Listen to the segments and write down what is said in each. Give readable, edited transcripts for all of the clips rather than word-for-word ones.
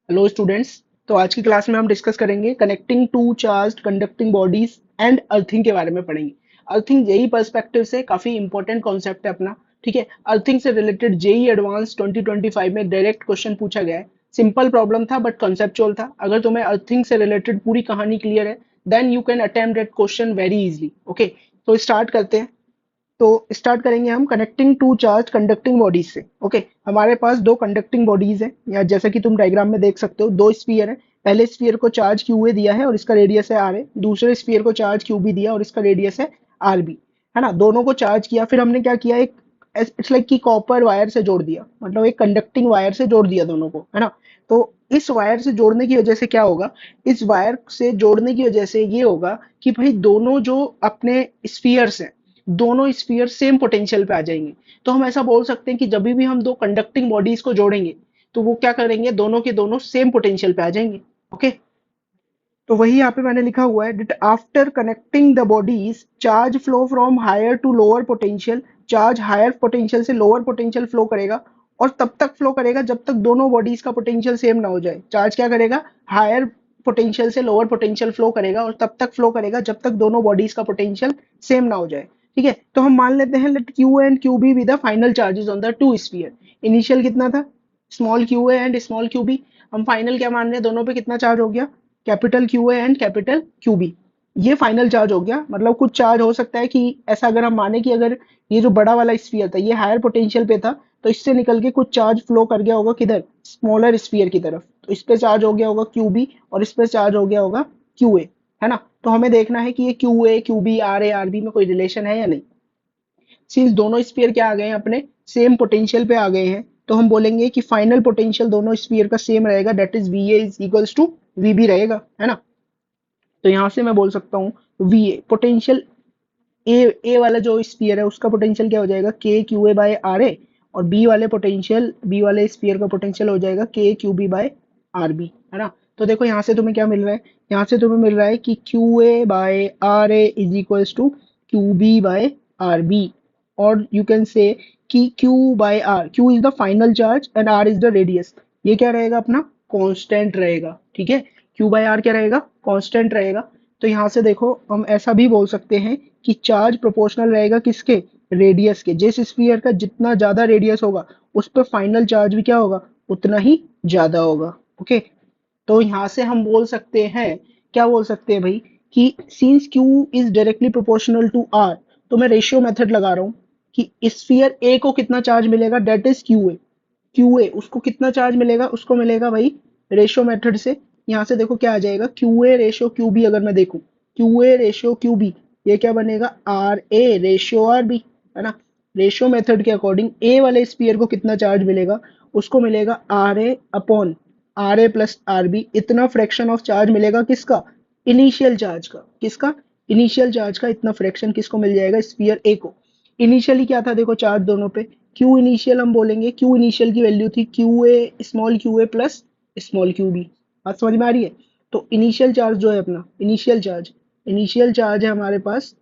Hello students. तो आज की क्लास में हम डिस्कस करेंगे connecting two charged conducting bodies and earthing के बारे में पढ़ेंगे। अर्थिंग जेई पर्सपेक्टिव से काफी इंपॉर्टेंट कॉन्सेप्ट है अपना। ठीक है, अर्थिंग से रिलेटेड जेई एडवांस 2025 में डायरेक्ट क्वेश्चन पूछा गया है। सिंपल प्रॉब्लम था बट कंसेप्चुअल था। अगर तुम्हें अर्थिंग से रिलेटेड पूरी कहानी क्लियर है then you can attempt that question very easily. Okay, तो स्टार्ट करते हैं। तो स्टार्ट करेंगे हम connecting two charge conducting bodies से। ओके, हमारे पास दो कंडक्टिंग बॉडीज है, या जैसा कि तुम डायग्राम में देख सकते हो दो स्फीयर है। पहले स्फीयर को चार्ज क्यू ए दिया है और इसका रेडियस है आर ए। दूसरे स्फीयर को चार्ज क्यू बी दिया और इसका रेडियस है आर बी। है ना, दोनों को चार्ज किया, फिर हमने क्या किया, एक इट्स लाइक कि कॉपर वायर से जोड़ दिया, मतलब एक कंडक्टिंग वायर से जोड़ दिया दोनों को। है ना, तो इस वायर से जोड़ने की वजह से क्या होगा, इस वायर से जोड़ने की वजह से ये होगा कि भाई दोनों जो अपने स्फीयर्स हैं, दोनों स्फीयर सेम पोटेंशियल पे आ जाएंगे। तो हम ऐसा बोल सकते हैं कि जब भी हम दो कंडक्टिंग बॉडीज को जोड़ेंगे तो वो क्या करेंगे, दोनों के दोनों सेम पोटेंशियल पे आ जाएंगे। ओके, तो वही यहाँ पे मैंने लिखा हुआ है that after connecting the bodies charge flow from higher to lower potential. Charge higher potential से लोअर पोटेंशियल फ्लो करेगा, और तब तक फ्लो करेगा जब तक दोनों बॉडीज का पोटेंशियल सेम ना हो जाए। चार्ज क्या करेगा, हायर पोटेंशियल से लोअर पोटेंशियल फ्लो करेगा, और तब तक फ्लो करेगा जब तक दोनों बॉडीज का पोटेंशियल सेम ना हो जाए। ठीक है, तो हम मान लेते हैं let Q and Q B with the final charges on the two sphere. Initial कितना था, small Q A and small Q B. हम फाइनल क्या मान रहे हैं, दोनों पे कितना चार्ज हो गया, capital Q A and capital Q B. ये फाइनल चार्ज हो गया। मतलब कुछ चार्ज हो सकता है कि ऐसा अगर हम माने कि अगर ये जो बड़ा वाला स्फीयर था ये हायर पोटेंशियल पे था, तो इससे निकल के कुछ चार्ज फ्लो कर गया होगा किधर, स्मॉलर स्फीयर की तरफ। तो इस पे चार्ज हो गया होगा क्यू बी और इस पे चार्ज हो गया होगा क्यू ए। है ना, तो हमें देखना है कि ये Q A Q B R A R B में कोई रिलेशन है या नहीं। सिंस दोनों स्फीयर क्या आ गए हैं, अपने सेम पोटेंशियल पे आ गए हैं, तो हम बोलेंगे कि फाइनल पोटेंशियल दोनों स्फीयर का सेम रहेगा, that is V A is equals to V B रहेगा। है ना, तो यहाँ से मैं बोल सकता हूँ वी ए पोटेंशियल, ए वाला जो स्फीयर है उसका पोटेंशियल क्या हो जाएगा, के Q A by R A. और बी वाले स्फीयर का पोटेंशियल हो जाएगा के Q B by R B. है ना, तो देखो यहाँ से तुम्हें क्या मिल रहा है, यहाँ से तुम्हें मिल रहा है कि Q A by R A is equals to Q B by R B. और यू कैन से कि Q by R, Q is the final charge and R is the radius. ये क्या रहेगा अपना, कांस्टेंट रहेगा। ठीक है, क्यू बाय आर क्या रहेगा, कांस्टेंट रहेगा। तो यहाँ से देखो हम ऐसा भी बोल सकते हैं कि चार्ज प्रोपोर्शनल रहेगा किसके, रेडियस के। जिस स्फीयर का जितना ज्यादा रेडियस होगा उस पर फाइनल चार्ज भी क्या होगा, उतना ही ज्यादा होगा। ओके, तो यहाँ से हम बोल सकते हैं, क्या बोल सकते हैं भाई, कि since Q is directly proportional to R, तो मैं रेशियो मेथड लगा रहा हूँ कि स्फीयर A को कितना चार्ज मिलेगा, डेट इज क्यू ए उसको कितना चार्ज मिलेगा, उसको मिलेगा भाई रेशियो मेथड से। यहाँ से देखो क्या आ जाएगा, Q A ratio Q B. अगर मैं देखूँ Q A ratio Q B, ये क्या बनेगा, R A ratio R B. है ना, रेशियो मेथड के अकॉर्डिंग ए वाले स्पीयर को कितना चार्ज मिलेगा, उसको मिलेगा R A upon R A plus R B. इतना फ्रैक्शन ऑफ चार्ज मिलेगा किसका, इनिशियल चार्ज का। किसका, इनिशियल चार्ज का इतना फ्रैक्शन किसको मिल जाएगा, स्पीयर ए को। इनिशियली क्या था देखो चार्ज दोनों पे, क्यू इनिशियल हम बोलेंगे, क्यू इनिशियल की वैल्यू थी Q A plus small Q B. बात समझ में आ रही है। तो इनिशियल चार्ज जो है अपना, इनिशियल चार्ज है हमारे पास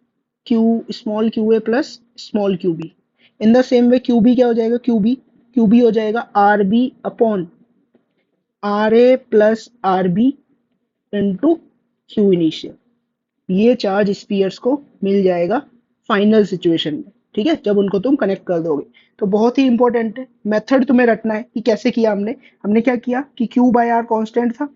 Q, small Q A plus small Q B. In the same way Q B क्या हो जाएगा, क्यू बी हो जाएगा R B upon R A plus R B into Q initial. ये चार्ज स्पीयर्स को मिल जाएगा फाइनल सिचुएशन में। ठीक है, जब उनको तुम कनेक्ट कर दोगे। तो बहुत ही इंपॉर्टेंट है, मेथड तुम्हें रटना है कि कैसे किया हमने। हमने क्या किया कि क्यू बाय आर कांस्टेंट था,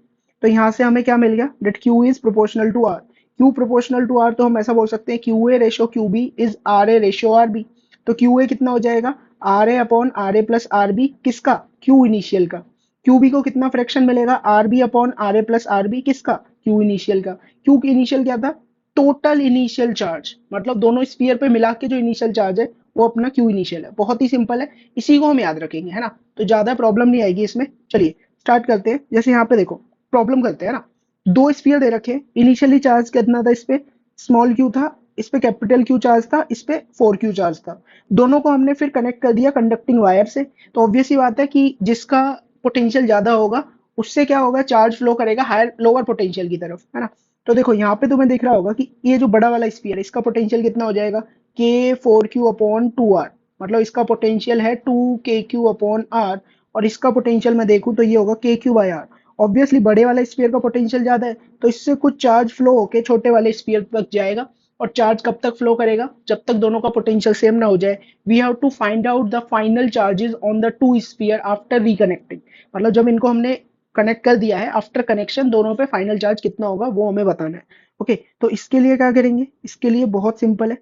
तो यहाँ से हमें क्या मिल गया, that Q is proportional to R. Q proportional to R, तो हम ऐसा बोल सकते हैं Q A ratio Q B is R A ratio R B. तो क्यू ए कितना हो जाएगा, R A upon R A plus R B, किसका, क्यू इनिशियल का। क्यू बी को कितना फ्रैक्शन मिलेगा, R B upon R A plus R B, किसका, क्यू इनिशियल का। क्यू इनिशियल क्या था, टोटल इनिशियल चार्ज, मतलब दोनों स्पीयर पे मिला के जो इनिशियल चार्ज है वो अपना क्यू इनिशियल है। बहुत ही सिंपल है, इसी को हम याद रखेंगे। है ना, तो ज्यादा प्रॉब्लम नहीं आएगी इसमें। चलिए स्टार्ट करते हैं। जैसे यहाँ पे देखो प्रॉब्लम करते हैं ना, दो स्पीयर दे रखे हैं, इनिशियली चार्ज कितना था, इस पे स्मॉल क्यू था, इस पे कैपिटल क्यू चार्ज था, इस पे 4Q चार्ज था। दोनों को हमने फिर कनेक्ट कर दिया कंडक्टिंग वायर से। तो ऑब्वियस ही बात है कि जिसका पोटेंशियल ज्यादा होगा उससे क्या होगा, चार्ज फ्लो करेगा हायर लोअर पोटेंशियल की तरफ। है ना, तो देखो यहाँ पे तुम्हें दिख रहा होगा कि ये जो बड़ा वाला स्फीयर है इसका पोटेंशियल कितना हो जाएगा, के 4Q अपॉन 2R। मतलब इसका पोटेंशियल है 2KQ अपॉन आर, और इसका पोटेंशियल मैं देखूं तो ये होगा K Q by are. Obviously बड़े वाले स्फीयर का पोटेंशियल ज्यादा है, तो इससे कुछ चार्ज फ्लो होके छोटे वाले स्फीयर तक जाएगा। और चार्ज कब तक फ्लो करेगा? जब तक दोनों का पोटेंशियल सेम ना हो जाए। We have to find out the final charges on the two sphere after reconnecting. मतलब जब इनको हमने कनेक्ट कर दिया है, आफ्टर कनेक्शन दोनों पे फाइनल चार्ज कितना होगा वो हमें बताना है। ओके, तो इसके लिए क्या करेंगे? इसके लिए बहुत सिंपल है।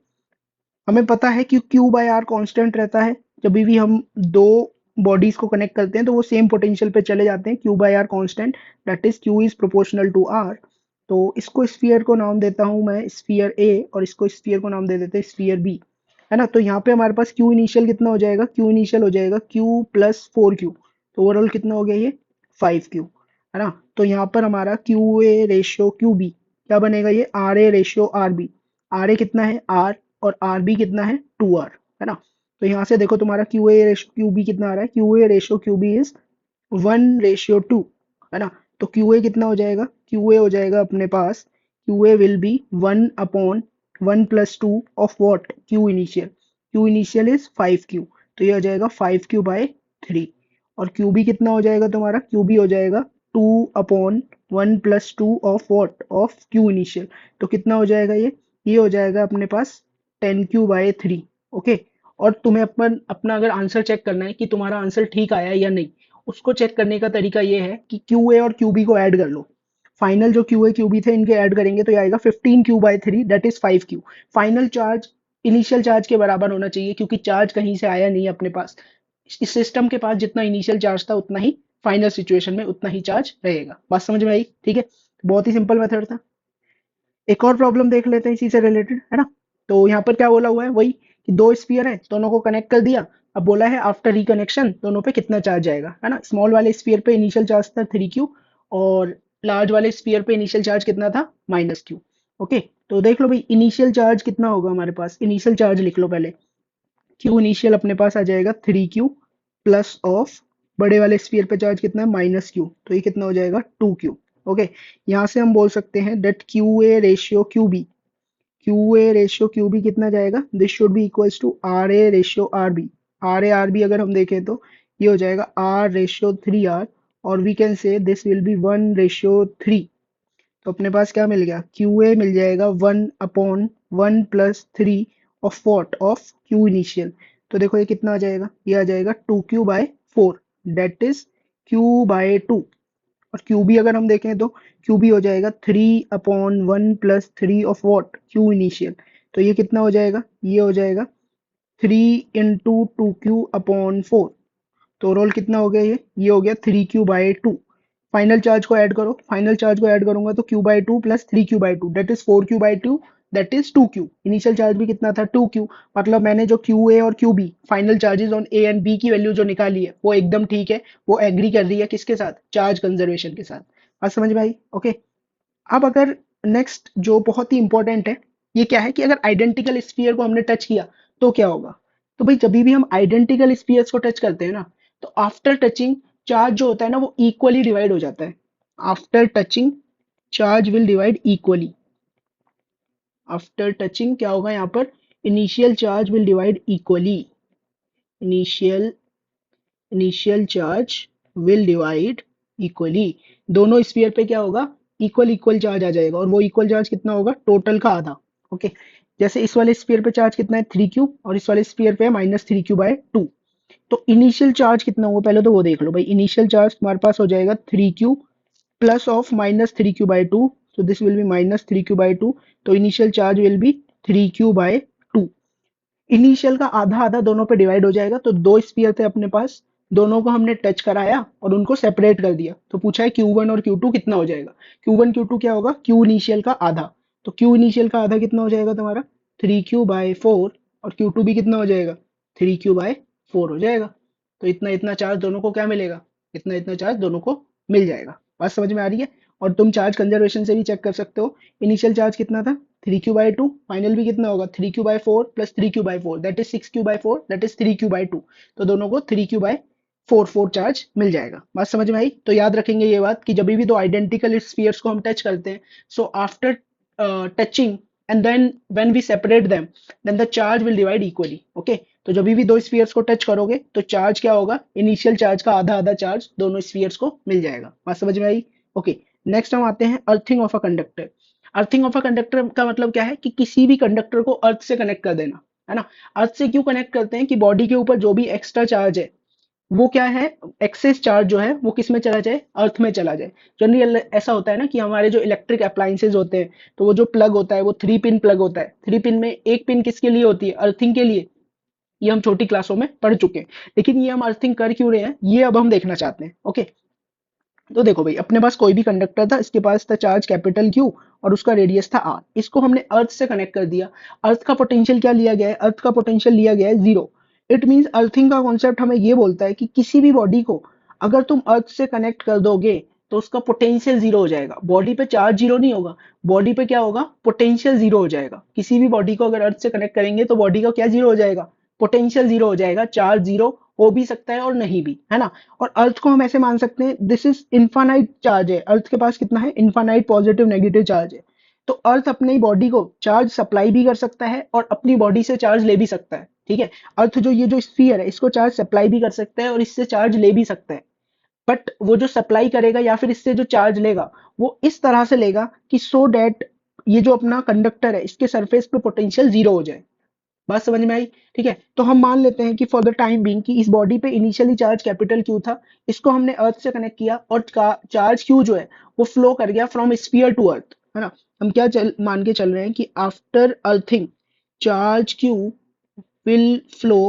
हमें पता है कि क्यू बाय आर कांस्टेंट रहता है। जब भी हम दो बॉडीज को कनेक्ट करते हैं तो वो सेम पोटेंशियल पे चले जाते हैं। Q by R constant, that is Q is proportional to R. तो इसको स्फीयर को नाम देता हूं मैं स्फीयर ए, और इसको स्फीयर को नाम दे देते हैं स्फीयर बी, है ना। तो यहाँ पे हमारे पास क्यू इनिशियल कितना हो जाएगा? क्यू इनिशियल हो जाएगा क्यू प्लस 4 क्यू। तो ओवरऑल कितना हो गया ये? 5 क्यू, है ना। तो यहाँ पर हमारा Q A ratio Q B क्या बनेगा? ये R A ratio R B. R A कितना है? आर, और आर बी कितना है? 2 आर, है ना। तो यहाँ से देखो तुम्हारा Q A ratio Q B कितना आ रहा है? Q A ratio Q B is 1:2, है ना। तो क्यू ए कितना हो जाएगा? क्यू ए हो जाएगा अपने पास, Q A will be 1/1 + 2 of what? Q initial. Q initial is 5 Q, तो ये हो जाएगा 5 क्यू/3। और क्यू बी कितना हो जाएगा तुम्हारा? क्यू बी हो जाएगा 2/1 + 2 of what? Of Q initial. तो कितना हो जाएगा ये हो जाएगा अपने पास 10 क्यू/3। ओके। और तुम्हें अपन अपना अगर आंसर चेक करना है कि तुम्हारा आंसर ठीक आया है या नहीं, उसको चेक करने का तरीका ये है कि क्यू ए और क्यू बी को ऐड कर लो। फाइनल जो क्यू ए क्यू बी थे इनके ऐड करेंगे तो ये आएगा 15 क्यू/3, that is 5 Q. Final charge initial charge के बराबर होना चाहिए, क्योंकि चार्ज कहीं से आया नहीं है अपने पास। इस सिस्टम के पास जितना इनिशियल चार्ज था उतना ही फाइनल सिचुएशन में उतना ही चार्ज रहेगा। बात समझ में आई? ठीक है, बहुत ही सिंपल मेथड था। एक और प्रॉब्लम देख लेते हैं इसी से रिलेटेड, है ना। तो यहाँ पर क्या बोला हुआ है? वही कि दो स्फीयर है, दोनों को कनेक्ट कर दिया। अब बोला है आफ्टर रिकनेक्शन दोनों पे कितना चार्ज आएगा, है ना। स्मॉल वाले स्फीयर पे इनिशियल चार्ज था 3 क्यू, और लार्ज वाले स्फीयर पे इनिशियल चार्ज कितना था? -क्यू। ओके, तो देख लो भाई इनिशियल चार्ज कितना होगा हमारे पास। इनिशियल चार्ज लिख लो पहले। क्यू इनिशियल अपने पास आ जाएगा 3 क्यू प्लस ऑफ बड़े वाले स्फीयर पे चार्ज कितना है? -क्यू। तो ये कितना हो जाएगा? 2 क्यू। ओके, यहाँ से हम बोल सकते हैं that Q A ratio Q B, Q A ratio Q B कितना जाएगा? This should be equals to R A ratio R B. R A R B अगर हम देखें तो ये हो जाएगा R/3R, और we can say this will be 1/3। तो अपने पास क्या मिल गया? क्यू ए मिल जाएगा 1/1 + 3 of what? Of Q initial. तो देखो ये कितना आ जाएगा? ये आ जाएगा 2Q/4, डेट इज Q/2। और क्यूबी अगर हम देखें तो क्यूबी हो जाएगा 3/1 + 3 ऑफ वॉट? Q initial. तो ये कितना हो जाएगा? ये हो जाएगा 3 × 2Q/4। तो रोल कितना हो गया? ये हो गया 3Q/2। फाइनल चार्ज को ऐड करो। फाइनल चार्ज को ऐड करूंगा तो Q/2 + 3Q/2 that is 4Q/2, that is 2Q। Initial charge भी कितना था? 2Q। मतलब मैंने जो क्यू ए और Q B final charges on A and B की वैल्यू जो निकाली है वो एकदम ठीक है। वो एग्री कर रही है किसके साथ? चार्ज कंजर्वेशन के साथ। बात समझ में आई? ओके। अब अगर नेक्स्ट जो बहुत ही इंपॉर्टेंट है, ये क्या है कि अगर आइडेंटिकल स्फीयर को हमने टच किया तो क्या होगा? तो भाई जब भी हम आइडेंटिकल स्फीयर्स को टच करते हैं ना, तो आफ्टर टचिंग चार्ज जो होता है ना वो इक्वली डिवाइड हो जाता है। After touching charge will divide equally. After touching क्या होगा यहाँ पर? Initial charge will divide equally. Initial initial charge will divide equally. दोनों स्फीयर पे क्या होगा? इक्वल इक्वल चार्ज आ जाएगा, और वो इक्वल चार्ज कितना होगा? टोटल का आधा। ओके, जैसे इस वाले स्फीयर पे चार्ज कितना है? 3Q, और इस वाले स्फीयर पे है -3Q/2। तो इनिशियल चार्ज कितना होगा पहले तो वो देख लो भाई। इनिशियल चार्ज तुम्हारे पास हो जाएगा 3Q plus of -3Q/2, so this will be -3Q/2। तो initial charge will be 3Q/2। Initial का आधा आधा दोनों पे डिवाइड हो जाएगा। तो दो स्फीयर थे अपने पास, दोनों को हमने टच कराया और उनको सेपरेट कर दिया। तो पूछा है Q1 और Q2 कितना हो जाएगा? Q1 Q2 क्या होगा? Q इनिशियल का आधा। तो Q इनिशियल का आधा कितना हो जाएगा तुम्हारा? 3Q/4। और Q2 भी कितना हो जाएगा? 3Q/4 हो जाएगा। तो इतना इतना चार्ज दोनों को क्या मिलेगा? इतना इतना चार्ज दोनों को मिल जाएगा। बात समझ में आ रही है? और तुम चार्ज कंजर्वेशन से भी चेक कर सकते हो। इनिशियल चार्ज कितना था? 3Q/2। फाइनल भी कितना होगा? 3Q/4 + 3Q/4 that is 6Q/4, that is 3Q/2। तो दोनों को 3Q/4 चार्ज मिल जाएगा। बात समझ में आई? तो याद रखेंगे ये बात कि जब भी दो आइडेंटिकल स्फीयर्स को हम टच करते हैं, so after touching and then when we separate them, then the charge will divide equally. Okay, तो जब भी दो स्फीयर्स को टच करोगे तो चार्ज क्या होगा, इनिशियल चार्ज का आधा आधा चार्ज दोनों स्फीयर्स को मिल जाएगा। बात समझ में आई? ओके, नेक्स्ट हम आते हैं earthing of a conductor. Earthing of a conductor का मतलब क्या है कि किसी भी कंडक्टर को अर्थ से कनेक्ट कर देना, है ना। अर्थ से क्यों कनेक्ट करते हैं कि बॉडी के ऊपर जो भी एक्स्ट्रा चार्ज है वो क्या है, एक्सेस चार्ज जो है वो किस में चला जाए, अर्थ में चला जाए। जनरली ऐसा होता है ना कि हमारे जो इलेक्ट्रिक अप्लायंसेज होते हैं तो वो जो प्लग होता है वो 3 पिन प्लग होता है। 3 पिन में एक पिन किसके लिए होती है, अर्थिंग के लिए। ये हम छोटी क्लासों में पढ़ चुके हैं, लेकिन ये हम अर्थिंग कर क्यों रहे हैं ये अब हम देखना चाहते हैं। ओके, तो देखो भाई, अपने पास कोई भी कंडक्टर था, इसके पास था चार्ज कैपिटल क्यू और उसका रेडियस था आर। इसको हमने अर्थ से कनेक्ट कर दिया। अर्थ का पोटेंशियल क्या लिया गया है, अर्थ का पोटेंशियल लिया गया है 0। इट मींस अर्थिंग का कॉन्सेप्ट हमें ये बोलता है कि किसी भी बॉडी को अगर तुम अर्थ से कनेक्ट कर दोगे तो उसका पोटेंशियल 0 हो जाएगा। बॉडी पे चार्ज 0 नहीं होगा, बॉडी पे क्या होगा, पोटेंशियल 0 हो जाएगा। किसी भी बॉडी को अगर अर्थ से कनेक्ट करेंगे तो बॉडी का क्या 0 हो जाएगा, पोटेंशियल 0 हो जाएगा। चार्ज 0 हो भी सकता है और नहीं भी, है ना। और अर्थ को हम ऐसे मान सकते हैं, दिस इज इनफाइनाइट चार्ज है, अर्थ के पास कितना है, इनफाइनाइट पॉजिटिव नेगेटिव चार्ज है। तो अर्थ अपनी बॉडी को चार्ज सप्लाई भी कर सकता है और अपनी बॉडी से चार्ज ले भी सकता है, ठीक है। अर्थ जो ये जो स्फीयर है इसको चार्ज सप्लाई भी कर सकता है और इससे चार्ज ले भी सकता है। बट वो जो सप्लाई करेगा या फिर इससे जो चार्ज लेगा वो इस तरह से लेगा कि सो डैट ये जो अपना कंडक्टर है इसके सरफेस पे पोटेंशियल 0 हो जाए। बात समझ में आई? ठीक है, तो हम मान लेते हैं कि फॉर द टाइम बीइंग कि इस बॉडी पे इनिशियली चार्ज कैपिटल क्यू था, इसको हमने अर्थ से कनेक्ट किया और चार्ज क्यू जो है वो फ्लो कर गया फ्रॉम स्फीयर टू अर्थ, है ना। हम क्या मान के चल रहे हैं कि after earthing charge Q will flow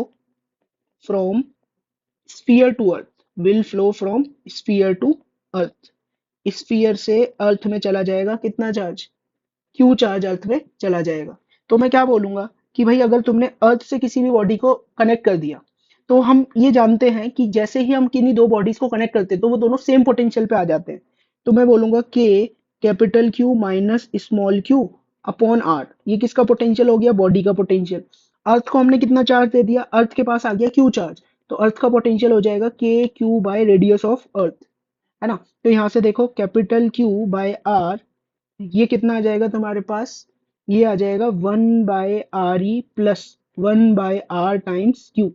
from sphere to earth, will flow from sphere to earth. Sphere से अर्थ में चला जाएगा कितना चार्ज, क्यू चार्ज अर्थ में चला जाएगा। तो मैं क्या बोलूंगा कि भाई अगर तुमने अर्थ से किसी भी बॉडी को कनेक्ट कर दिया तो हम ये जानते हैं कि जैसे ही हम किन्हीं दो बॉडीज को कनेक्ट करते हैं तो वो दोनों सेम पोटेंशियल पे आ जाते हैं। तो मैं बोलूंगा के capital Q minus small Q upon R, ये किसका पोटेंशियल हो गया, बॉडी का पोटेंशियल। अर्थ को हमने कितना चार्ज दे दिया, अर्थ के पास आ गया क्यू चार्ज, तो अर्थ का पोटेंशियल हो जाएगा के Q by radius of earth, है ना। तो यहाँ से देखो कैपिटल क्यू बाय आर, ये कितना आ जाएगा तुम्हारे पास, ये आ जाएगा 1/re plus 1/r times Q,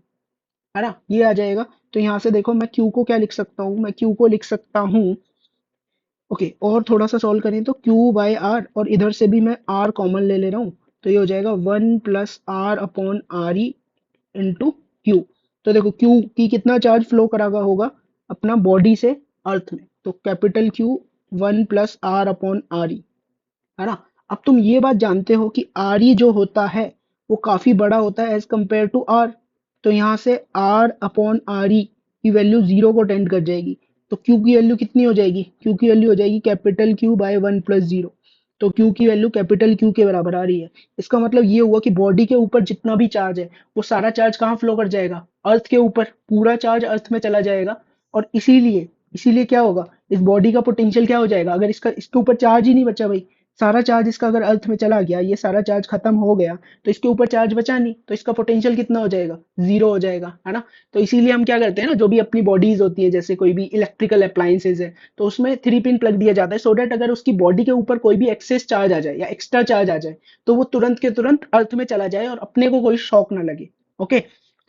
है ना, ये आ जाएगा। तो यहाँ से देखो मैं क्यू को क्या लिख सकता हूँ, मैं क्यू को लिख सकता हूँ, ओके, और थोड़ा सा सॉल्व करें तो क्यू बाय आर और इधर से भी मैं आर कॉमन ले ले रहा हूँ, तो ये हो जाएगा 1 + r/e इंटू क्यू। तो देखो क्यू की कितना चार्ज फ्लो करा हुआ होगा अपना बॉडी से अर्थ में, तो कैपिटल क्यू 1 + r/e, है ना। अब तुम ये बात जानते हो कि आर ई जो होता है वो काफी बड़ा होता है एज कंपेयर टू आर। तो यहाँ से आर अपॉन आर ई की वैल्यू 0 को टेंड कर जाएगी। तो क्यू की वैल्यू कितनी हो जाएगी, क्यू की वैल्यू हो जाएगी कैपिटल क्यू बाय 1 + 0। तो क्यू की वैल्यू कैपिटल क्यू के बराबर आ रही है। इसका मतलब ये हुआ कि बॉडी के ऊपर जितना भी चार्ज है वो सारा चार्ज कहाँ फ्लो कर जाएगा, अर्थ के ऊपर, पूरा चार्ज अर्थ में चला जाएगा। और इसीलिए इसीलिए क्या होगा, इस बॉडी का पोटेंशियल क्या हो जाएगा, अगर इसका इसके ऊपर चार्ज ही नहीं बचा भाई, सारा चार्ज इसका अगर अर्थ में चला गया, ये सारा चार्ज खत्म हो गया तो इसके ऊपर चार्ज बचा नहीं, तो इसका पोटेंशियल कितना हो जाएगा, 0 हो जाएगा, है ना। तो इसीलिए हम क्या करते हैं ना, जो भी अपनी बॉडीज होती है जैसे कोई भी इलेक्ट्रिकल अप्लायंसेज है तो उसमें 3 पिन प्लग दिया जाता है सो डैट अगर उसकी बॉडी के ऊपर कोई भी एक्सेस चार्ज आ जाए या एक्स्ट्रा चार्ज आ जाए तो वो तुरंत के तुरंत अर्थ में चला जाए और अपने को कोई शॉक ना लगे। ओके,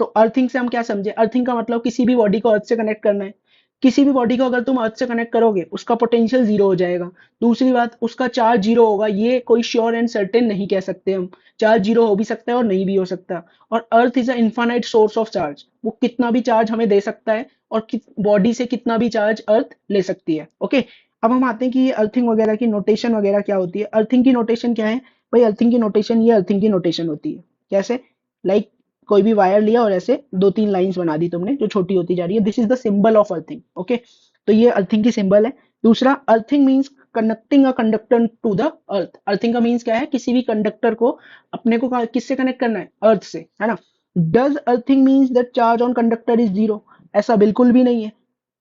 तो अर्थिंग से हम क्या समझे, अर्थिंग का मतलब किसी भी बॉडी को अर्थ से कनेक्ट करना है। किसी भी बॉडी को अगर तुम अर्थ से कनेक्ट करोगे उसका पोटेंशियल 0 हो जाएगा। दूसरी बात, उसका चार्ज 0 होगा, ये कोई श्योर एंड सर्टेन नहीं कह सकते हम, चार्ज 0 हो भी सकता है और नहीं भी हो सकता। और earth is a infinite source of charge, वो कितना भी चार्ज हमें दे सकता है और बॉडी से कितना भी चार्ज अर्थ ले सकती है। ओके, अब हम आते हैं कि ये अर्थिंग वगैरह की नोटेशन वगैरह क्या होती है। अर्थिंग की नोटेशन क्या है भाई, अर्थिंग की नोटेशन, ये अर्थिंग की नोटेशन होती है कैसे, लाइक कोई भी वायर लिया और ऐसे 2-3 लाइंस बना दी तुमने जो छोटी होती जा रही है, this is the symbol of earthing. Okay, तो ये अर्थिंग की सिंबल है। दूसरा, earthing means connecting a conductor to the earth. Earthing का मींस क्या है, किसी भी कंडक्टर को अपने को किससे कनेक्ट करना है, अर्थ से, है ना। Does earthing means that charge on conductor is 0, ऐसा बिल्कुल भी नहीं है।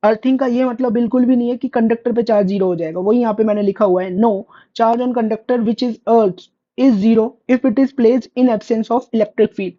अर्थिंग का ये मतलब बिल्कुल भी नहीं है कि कंडक्टर पे चार्ज 0 हो जाएगा, वही यहाँ पे मैंने लिखा हुआ है, no, charge on conductor which is earth is 0 if it is placed in absence of electric field.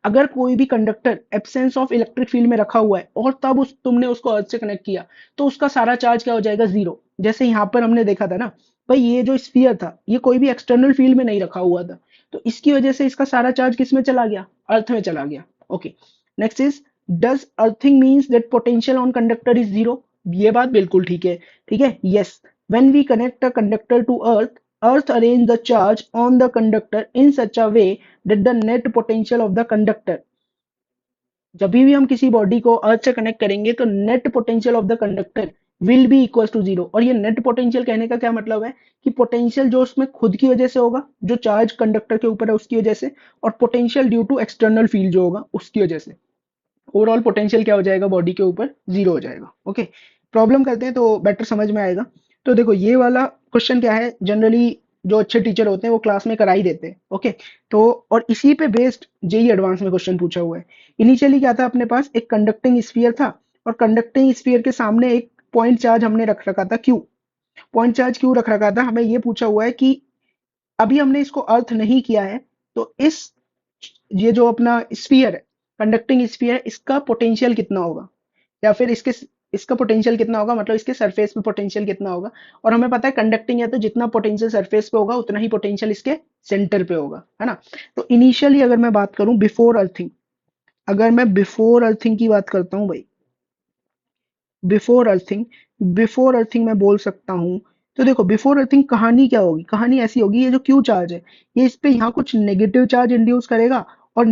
अगर कोई भी conductor absence of electric field में रखा हुआ है और तब तुमने उसको अर्थ से कनेक्ट किया तो उसका सारा चार्ज क्या हो जाएगा, 0। जैसे यहाँ पर हमने देखा था ना भाई, ये जो स्फीयर था ये कोई भी एक्सटर्नल फील्ड में नहीं रखा हुआ था, तो इसकी वजह से इसका सारा चार्ज किस में चला गया, अर्थ में चला गया। Okay, next is, does earthing means that potential on conductor is zero? ये बात बिल्कुल ठीक है, ठीक है, yes. When we connect a conductor to earth, earth arrange the charge on the conductor in such a way that the net potential of the conductor, जब भी हम किसी बॉडी को अर्थ से कनेक्ट करेंगे तो net potential of the conductor will be equal to zero. और ये नेट पोटेंशियल कहने का क्या मतलब है कि पोटेंशियल जो उसमें खुद की वजह से होगा, जो चार्ज कंडक्टर के ऊपर है उसकी वजह से, और potential due to external field जो होगा उसकी वजह से, ओवरऑल पोटेंशियल क्या हो जाएगा बॉडी के ऊपर, जीरो हो जाएगा। ओके, प्रॉब्लम करते हैं तो बेटर समझ में आएगा। तो देखो ये वाला क्वेश्चन क्या है, जनरली जो अच्छे टीचर होते हैं वो क्लास में करा ही देते हैं। ओके, तो और इसी पे बेस्ड जेई एडवांस में क्वेश्चन पूछा हुआ है। इनिशियली क्या था अपने पास, एक कंडक्टिंग स्फीयर था, और कंडक्टिंग स्फीयर के सामने एक पॉइंट चार्ज हमने रख रखा था क्यू। पॉइंट चार्ज क्यू रख रखा था, हमें ये पूछा हुआ है कि अभी हमने इसको अर्थ नहीं किया है, तो इस, ये जो अपना स्फीयर है, कंडक्टिंग स्फीयर है, इसका पोटेंशियल कितना होगा, या फिर इसका पोटेंशियल कितना होगा, मतलब इसके सरफेस पे पोटेंशियल कितना होगा। और हमें पता है कंडक्टिंग है तो जितना पोटेंशियल सरफेस पे होगा उतना ही पोटेंशियल इसके सेंटर पे होगा, है ना। तो इनिशियली अगर मैं बात करूं बिफोर अर्थिंग, अगर मैं बिफोर अर्थिंग की बात करता हूं भाई, बिफोर अर्थिंग, बिफोर अर्थिंग मैं बोल सकता हूँ। तो देखो बिफोर अर्थिंग कहानी क्या होगी, कहानी ऐसी होगी, ये जो क्यू चार्ज है ये इस पे यहाँ कुछ नेगेटिव चार्ज इंड्यूस करेगा, और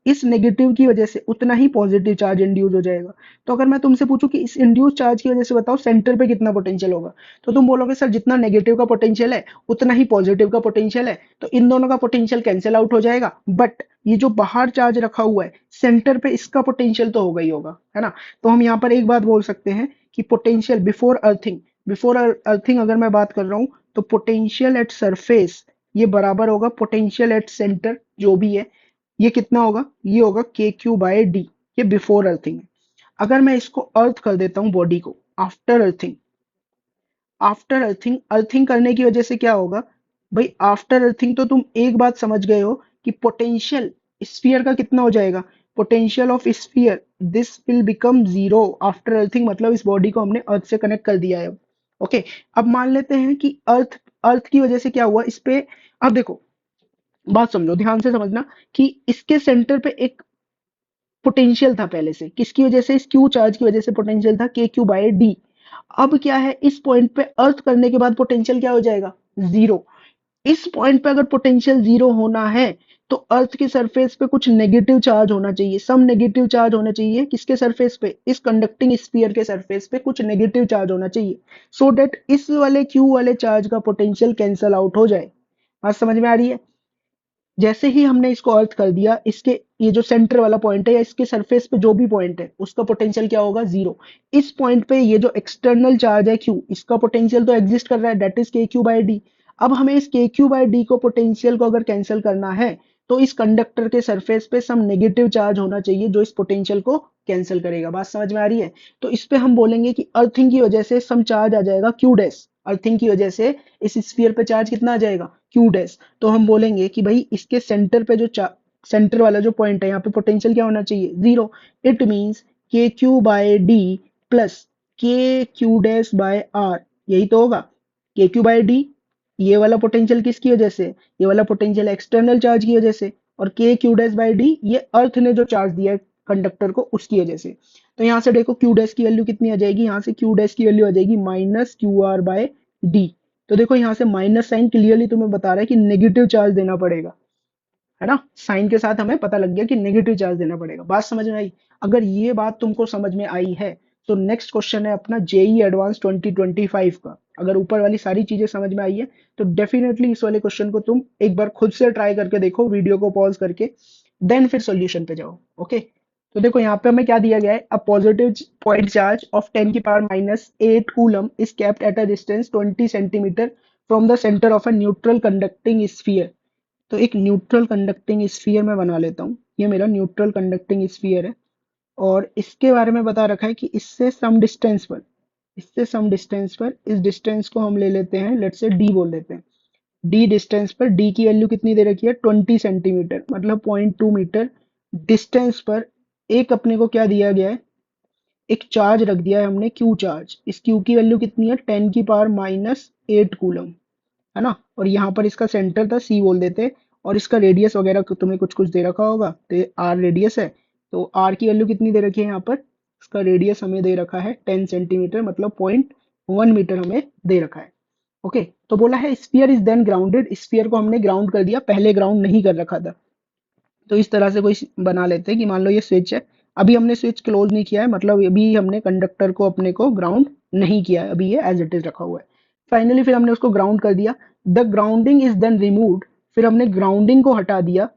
इस नेगेटिव की वजह से उतना ही पॉजिटिव चार्ज इंड्यूस हो जाएगा। तो अगर मैं तुमसे पूछूं कि इस इंड्यूस चार्ज की वजह से बताओ सेंटर पे कितना पोटेंशियल होगा, तो तुम बोलोगे सर जितना नेगेटिव का पोटेंशियल है उतना ही पॉजिटिव का पोटेंशियल है, तो इन दोनों का पोटेंशियल कैंसिल आउट हो जाएगा। बट ये जो बाहर चार्ज रखा हुआ है सेंटर पे, इसका पोटेंशियल तो होगा ही होगा, है ना। तो हम यहाँ पर एक बात बोल सकते हैं कि potential before earthing, before earthing अगर मैं बात कर रहा हूँ तो पोटेंशियल एट सरफेस ये बराबर होगा पोटेंशियल एट सेंटर जो भी है, ये कितना होगा, ये होगा के क्यू बाय डी। ये बिफोर अर्थिंग है। अगर मैं इसको अर्थ कर देता हूँ बॉडी को after earthing, after earthing, earthing करने की वजह से क्या होगा भाई, आफ्टर अर्थिंग तो तुम एक बात समझ गए हो कि पोटेंशियल स्फीयर का कितना हो जाएगा, potential of sphere this will become zero after earthing, मतलब इस बॉडी को हमने अर्थ से कनेक्ट कर दिया है अब। ओके, अब मान लेते हैं कि अर्थ, अर्थ की वजह से क्या हुआ इस पे। अब देखो बात समझो, ध्यान से समझना कि इसके सेंटर पे एक पोटेंशियल था पहले से, किसकी वजह से, इस क्यू चार्ज की वजह से पोटेंशियल था के क्यू बाय डी। अब क्या है, इस पॉइंट पे अर्थ करने के बाद पोटेंशियल क्या हो जाएगा, जीरो। इस पॉइंट पे अगर पोटेंशियल जीरो होना है तो अर्थ के सरफेस पे कुछ नेगेटिव चार्ज होना चाहिए, सम नेगेटिव चार्ज होना चाहिए, किसके सरफेस पे, इस कंडक्टिंग स्फीयर के सरफेस पे कुछ नेगेटिव चार्ज होना चाहिए, सो दैट इस वाले क्यू वाले चार्ज का पोटेंशियल कैंसल आउट हो जाए। बात समझ में आ रही है। जैसे ही हमने इसको अर्थ कर दिया, इसके ये जो सेंटर वाला पॉइंट है या इसके सरफेस पे जो भी पॉइंट है उसका पोटेंशियल क्या होगा, जीरो। इस पॉइंट पे ये जो एक्सटर्नल चार्ज है क्यू, इसका पोटेंशियल तो एग्जिस्ट कर रहा है, that is K Q by D. अब हमें इस के क्यू बाय डी को पोटेंशियल को अगर कैंसिल करना है तो इस कंडक्टर के सरफेस पे सम नेगेटिव चार्ज होना चाहिए जो इस पोटेंशियल को कैंसिल करेगा। बात समझ में आ रही है। तो इस पे हम बोलेंगे कि अर्थिंग की वजह से सम चार्ज आ जाएगा क्यू डैश, अर्थिंग की वजह से इस स्फीयर पे चार्ज कितना आ जाएगा, क्यू डैश। तो हम बोलेंगे कि भाई इसके सेंटर पे जो सेंटर वाला जो पॉइंट है यहाँ पे पोटेंशियल क्या होना चाहिए, जीरो। इट मींस के Q by D plus K Q dash by are, यही तो होगा। के क्यू बाय डी ये वाला पोटेंशियल किसकी वजह से, ये वाला पोटेंशियल एक्सटर्नल चार्ज की वजह से, और के क्यू डैश बाय डी ये अर्थ ने जो चार्ज दिया है कंडक्टर को उसकी वजह से। तो यहाँ से देखो क्यू डैश की वैल्यू कितनी आ जाएगी, यहाँ से क्यू डैश की वैल्यू आ जाएगी minus Q R by D. तो देखो यहाँ से माइनस साइन क्लियरली तुम्हें बता रहा है कि नेगेटिव चार्ज देना पड़ेगा, है ना। साइन के साथ हमें पता लग गया कि नेगेटिव चार्ज देना पड़ेगा। बात समझ में आई। अगर ये बात तुमको समझ में आई है तो नेक्स्ट क्वेश्चन है अपना जेई एडवांस 2025 का। अगर ऊपर वाली सारी चीजें समझ में आई है तो डेफिनेटली इस वाले क्वेश्चन को तुम एक बार खुद से ट्राई करके देखो, वीडियो को पॉज करके, देन फिर सॉल्यूशन पे जाओ। ओके, तो देखो यहाँ पे हमें क्या दिया गया है, a positive point charge of 10 की power minus 8 coulomb is kept at a distance 20 centimetre from the centre of a neutral conducting sphere. तो एक न्यूट्रल कंडक्टिंग स्फीयर मैं बना लेता हूँ, ये मेरा न्यूट्रल कंडक्टिंग स्फीयर है, और इसके बारे में बता रखा है कि इससे सम डिस्टेंस पर, इससे सम डिस्टेंस पर, इस डिस्टेंस को हम ले लेते हैं, लेट्स से डी बोल देते हैं। डी डिस्टेंस पर, डी की वैल्यू कितनी दे रखी है, 20 सेंटीमीटर मतलब 0.2 मीटर डिस्टेंस पर एक अपने को क्या दिया गया है, एक चार्ज रख दिया है हमने क्यू चार्ज। इस क्यू की वैल्यू कितनी है, 10 की पावर माइनस 8 कूलम, है ना। और यहाँ पर इसका सेंटर था सी बोल देते, और इसका रेडियस वगैरह तुम्हें कुछ कुछ दे रखा होगा, तो आर रेडियस है। तो आर की वैल्यू कितनी दे रखी है यहाँ पर, इसका रेडियस हमें दे रखा है 10 सेंटीमीटर, मतलब 0.1 मीटर हमें दे रखा है। ओके, तो बोला है sphere is then grounded, sphere को हमने ग्राउंड कर दिया, पहले ग्राउंड नहीं कर रखा था। तो इस तरह से कोई बना लेते हैं कि मान लो ये स्विच है, अभी हमने स्विच क्लोज नहीं किया है, मतलब अभी हमने कंडक्टर को अपने को ग्राउंड नहीं किया है, अभी ये एज इट इज रखा हुआ है। फाइनली फिर हमने उसको ग्राउंड कर दिया, the grounding is then removed, फिर हमने ग्राउंडिंग को हटा दिया।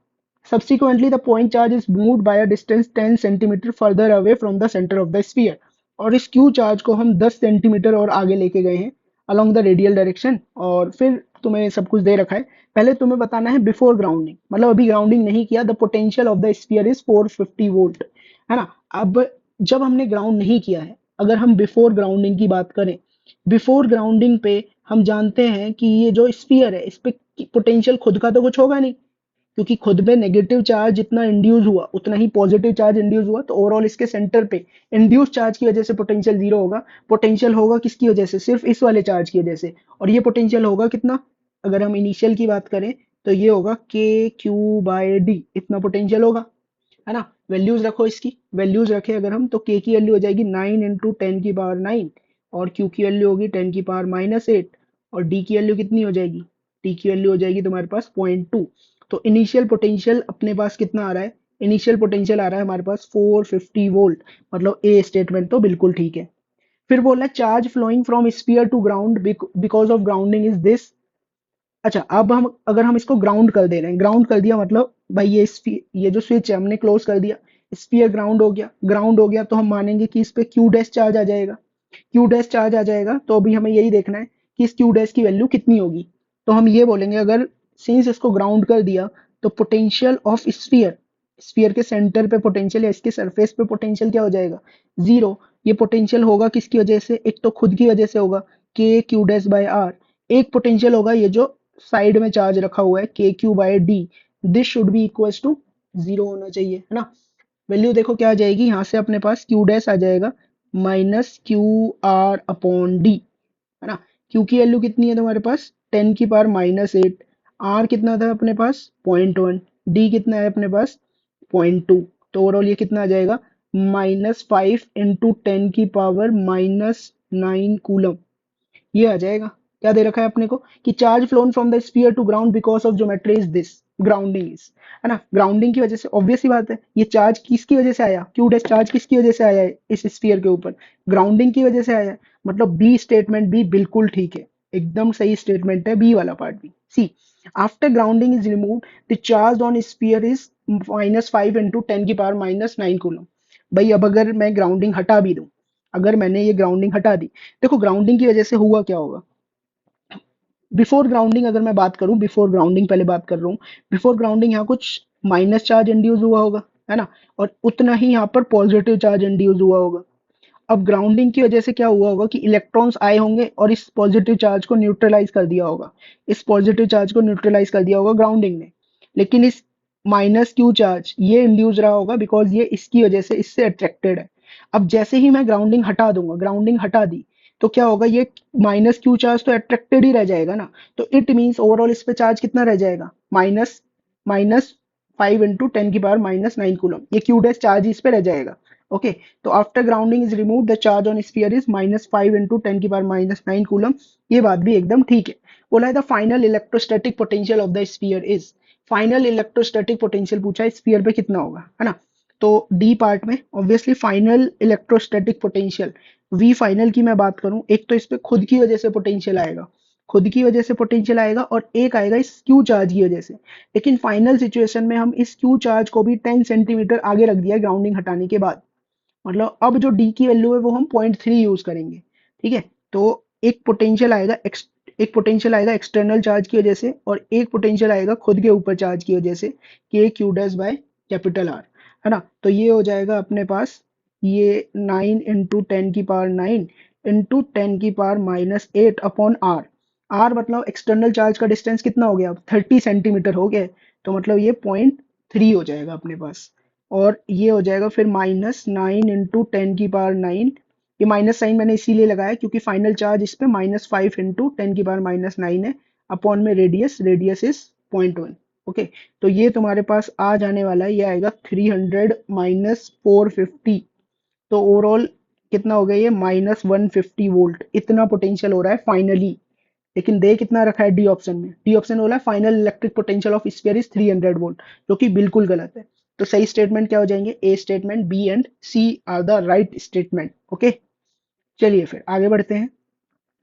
Subsequently, the point charge is moved by a distance 10 centimetre further away from the center of the sphere. और इस Q चार्ज को हम 10 सेंटीमीटर और आगे लेके गए हैं along the radial direction। और फिर तुम्हें सब कुछ दे रखा है, पहले तुम्हें बताना है बिफोर ग्राउंडिंग, मतलब अभी ग्राउंडिंग नहीं किया, the potential of the sphere is 450 volt, है ना। अब जब हमने ग्राउंड नहीं किया है, अगर हम बिफोर ग्राउंडिंग की बात करें, बिफोर ग्राउंडिंग पे हम जानते हैं कि ये जो स्फीयर है इस पे पोटेंशियल खुद का तो कुछ होगा नहीं, क्योंकि खुद में नेगेटिव चार्ज जितना इंड्यूस हुआ उतना ही पॉजिटिव चार्ज इंड्यूस हुआ, तो ओवरऑल इसके सेंटर पे इंड्यूस चार्ज की वजह से पोटेंशियल जीरो होगा। पोटेंशियल होगा किसकी वजह से, सिर्फ इस वाले चार्ज की वजह से, और ये पोटेंशियल होगा कितना, अगर हम इनिशियल की बात करें तो ये होगा के क्यू बाय डी, इतना पोटेंशियल होगा, है ना। वैल्यूज रखो, इसकी वैल्यूज रखे अगर हम, तो के की वैल्यू हो जाएगी 9 × 10⁻⁹ और क्यू की वैल्यू होगी 10⁻⁻8 और डी की वैल्यू कितनी हो जाएगी, डी की वैल्यू हो जाएगी तुम्हारे पास 0.2। तो इनिशियल पोटेंशियल अपने पास कितना आ रहा है, इनिशियल पोटेंशियल आ रहा है हमारे पास 450 वोल्ट, मतलब ए स्टेटमेंट तो बिल्कुल ठीक है। फिर बोला charge flowing from sphere to ground because of grounding is this. अच्छा, अब हम अगर हम इसको ग्राउंड कर दे रहे हैं, ग्राउंड कर दिया मतलब भाई ये जो स्विच है हमने क्लोज कर दिया, स्फीयर ग्राउंड हो गया, ग्राउंड हो गया तो हम मानेंगे कि इस पे क्यू डैश चार्ज आ जाएगा, क्यू डैश चार्ज आ जाएगा। तो अभी हमें यही देखना है कि इस क्यू डैश की वैल्यू कितनी होगी। तो हम ये बोलेंगे, अगर सिंस इसको ग्राउंड कर दिया तो पोटेंशियल ऑफ स्फीयर, स्फीयर के सेंटर पे पोटेंशियल या इसके सरफेस पे पोटेंशियल क्या हो जाएगा, जीरो। ये पोटेंशियल होगा किसकी वजह से, एक तो खुद की वजह से होगा, K Q dash by are, एक पोटेंशियल होगा ये जो साइड में चार्ज रखा हुआ है के Q by D, this should be equal to zero होना चाहिए, है ना। वैल्यू देखो क्या आ जाएगी, यहाँ से अपने पास क्यू डैश आ जाएगा minus Q are upon D, है ना। क्यू की वैल्यू कितनी है तुम्हारे पास 10⁻⁻8, आर कितना था अपने पास 0.1, डी कितना है अपने पास 0.2। तो ओवरऑल ये कितना आ जाएगा -5 × 10⁻⁻9 कूलम, ये आ जाएगा। क्या दे रखा है अपने को कि charge flown from the sphere to ground because of geometry is this, grounding is, है ना। ग्राउंडिंग की वजह से ऑब्वियस सी बात है, ये चार्ज किसकी वजह से आया, क्यू डैश चार्ज किसकी वजह से आया है इस स्फीयर के ऊपर, ग्राउंडिंग की वजह से आया है। मतलब बी स्टेटमेंट भी बिल्कुल ठीक है, एकदम सही स्टेटमेंट है बी वाला पार्ट भी। C, after grounding is remove the charge on sphere is -5 × 10⁻⁹ coulomb. भाई अब अगर मैं ग्राउंडिंग हटा भी दूं, अगर मैंने ये ग्राउंडिंग हटा दी, देखो ग्राउंडिंग की वजह से हुआ क्या होगा, बिफोर ग्राउंडिंग अगर मैं बात करूं, बिफोर ग्राउंडिंग पहले बात कर रहा हूँ, बिफोर ग्राउंडिंग यहाँ कुछ माइनस चार्ज इंड्यूस हुआ होगा, है ना, और उतना ही यहाँ पर पॉजिटिव चार्ज इंड्यूस हुआ होगा। अब ग्राउंडिंग की वजह से क्या हुआ होगा कि इलेक्ट्रॉन्स आए होंगे और इस पॉजिटिव चार्ज को न्यूट्रलाइज कर दिया होगा, इस पॉजिटिव चार्ज को न्यूट्रलाइज कर दिया होगा ग्राउंडिंग ने। लेकिन इस माइनस क्यू चार्ज ये इंड्यूस रहा होगा बिकॉज ये इसकी वजह से इससे अट्रैक्टेड है। अब जैसे ही मैं ग्राउंडिंग हटा दूंगा, ग्राउंडिंग हटा दी तो क्या होगा, ये माइनस क्यू चार्ज तो अट्रैक्टेड ही रह जाएगा ना। तो इट मीन्स ओवरऑल इस पे चार्ज कितना रह जाएगा, माइनस माइनस 5 × 10⁻⁹ कूलम, ये क्यू डैश चार्ज इस पे रह जाएगा। ओके, तो after grounding is remove the charge on sphere is -5 × 10⁻⁹ coulomb, ये बात भी एकदम ठीक है। बोला है the final electrostatic potential of the sphere is, final electrostatic potential पूछा है स्फीयर पे कितना होगा, है ना। तो डी पार्ट में obviously final electrostatic potential, we final की मैं बात करूं, एक तो इस पे खुद की वजह से पोटेंशियल आएगा, खुद की वजह से पोटेंशियल आएगा, और एक आएगा इस क्यू चार्ज की वजह से। लेकिन फाइनल सिचुएशन में हम इस क्यू चार्ज को भी 10 सेंटीमीटर आगे रख दिया ग्राउंडिंग हटाने के बाद, मतलब अब जो डी की वैल्यू है वो हम 0.3 यूज करेंगे, ठीक है। तो एक पोटेंशियल आएगा एक पोटेंशियल आएगा एक्सटर्नल चार्ज की वजह से, और एक पोटेंशियल आएगा खुद के ऊपर चार्ज की वजह से, के Q dash by capital R, है ना। तो ये हो जाएगा अपने पास, ये 9 × 10⁻⁹ अपॉन आर, आर मतलब एक्सटर्नल चार्ज का डिस्टेंस कितना हो गया, 30 सेंटीमीटर हो गया, तो मतलब ये 0.3 हो जाएगा अपने पास। और ये हो जाएगा फिर -9 × 10⁻⁹, ये माइनस साइन मैंने इसीलिए लगाया क्योंकि फाइनल चार्ज इस पे -5 × 10⁻⁹ है, अपॉन में रेडियस, रेडियस इज 0.1। ओके, तो ये तुम्हारे पास आ जाने वाला है, ये आएगा 300 माइनस 450। तो ओवरऑल कितना हो गया, ये -150 वोल्ट इतना पोटेंशियल हो रहा है फाइनली। लेकिन दे कितना रखा है डी ऑप्शन में, डी ऑप्शन बोला final electric potential of sphere is 300 volt, जो कि बिल्कुल गलत है। तो सही स्टेटमेंट क्या हो जाएंगे, A statement, B and C are the right statement. Okay, चलिए फिर आगे बढ़ते हैं।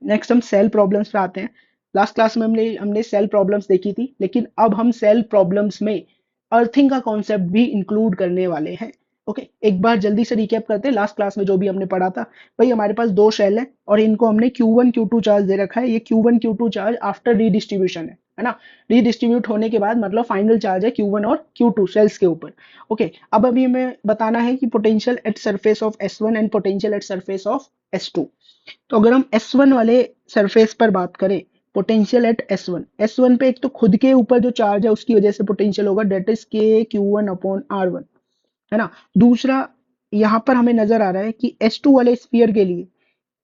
नेक्स्ट हम सेल प्रॉब्लम्स पे आते हैं। लास्ट क्लास में हमने हमने सेल प्रॉब्लम्स देखी थी, लेकिन अब हम सेल प्रॉब्लम्स में अर्थिंग का कॉन्सेप्ट भी इंक्लूड करने वाले हैं। ओके, एक बार जल्दी से रिकैप करते हैं लास्ट क्लास में जो भी हमने पढ़ा था। भाई हमारे पास दो शेल है और इनको हमने Q1 Q2 चार्ज दे रखा है। ये Q1 Q2 charge after redistribution है ना। रीडिस्ट्रीब्यूट होने के बाद मतलब फाइनल चार्ज है Q1 और Q2 सेल्स के ऊपर। ओके, अब अभी हमें बताना है कि potential at surface of S1 and potential at surface of S2। तो अगर हम S1 वाले सरफेस पर बात करें, पोटेंशियल एट S1 पे एक तो खुद के ऊपर जो चार्ज है उसकी वजह से पोटेंशियल होगा, डेट इज K Q1/R1, है ना। दूसरा, यहाँ पर हमें नजर आ रहा है कि S2 वाले स्फीयर के लिए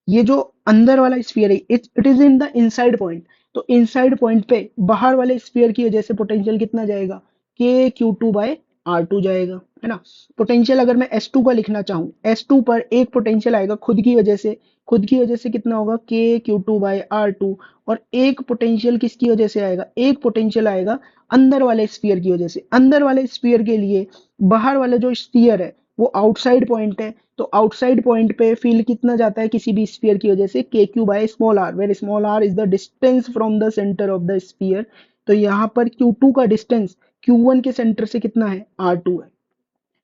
ये जो अंदर वाला स्फीयर है, it is in the inside point. तो इनसाइड पॉइंट पे बाहर वाले स्फीयर की वजह से पोटेंशियल कितना जाएगा, K Q2/R2 जाएगा, है ना। पोटेंशियल अगर मैं S2 का लिखना चाहूँ, S2 पर एक पोटेंशियल आएगा खुद की वजह से, खुद की वजह से कितना होगा, K Q2/R2। और एक पोटेंशियल किसकी वजह से आएगा, एक पोटेंशियल आएगा अंदर वाले स्फीयर की वजह से। अंदर वाले स्फीयर के लिए बाहर वाला जो स्फीयर है वो आउटसाइड पॉइंट है, तो आउटसाइड पॉइंट पे फील्ड कितना जाता है किसी भी स्फीयर की वजह से, KQ/r, where small r is the distance from the centre of the sphere. तो यहाँ पर Q2 का डिस्टेंस Q1 के सेंटर से कितना है, R2 है।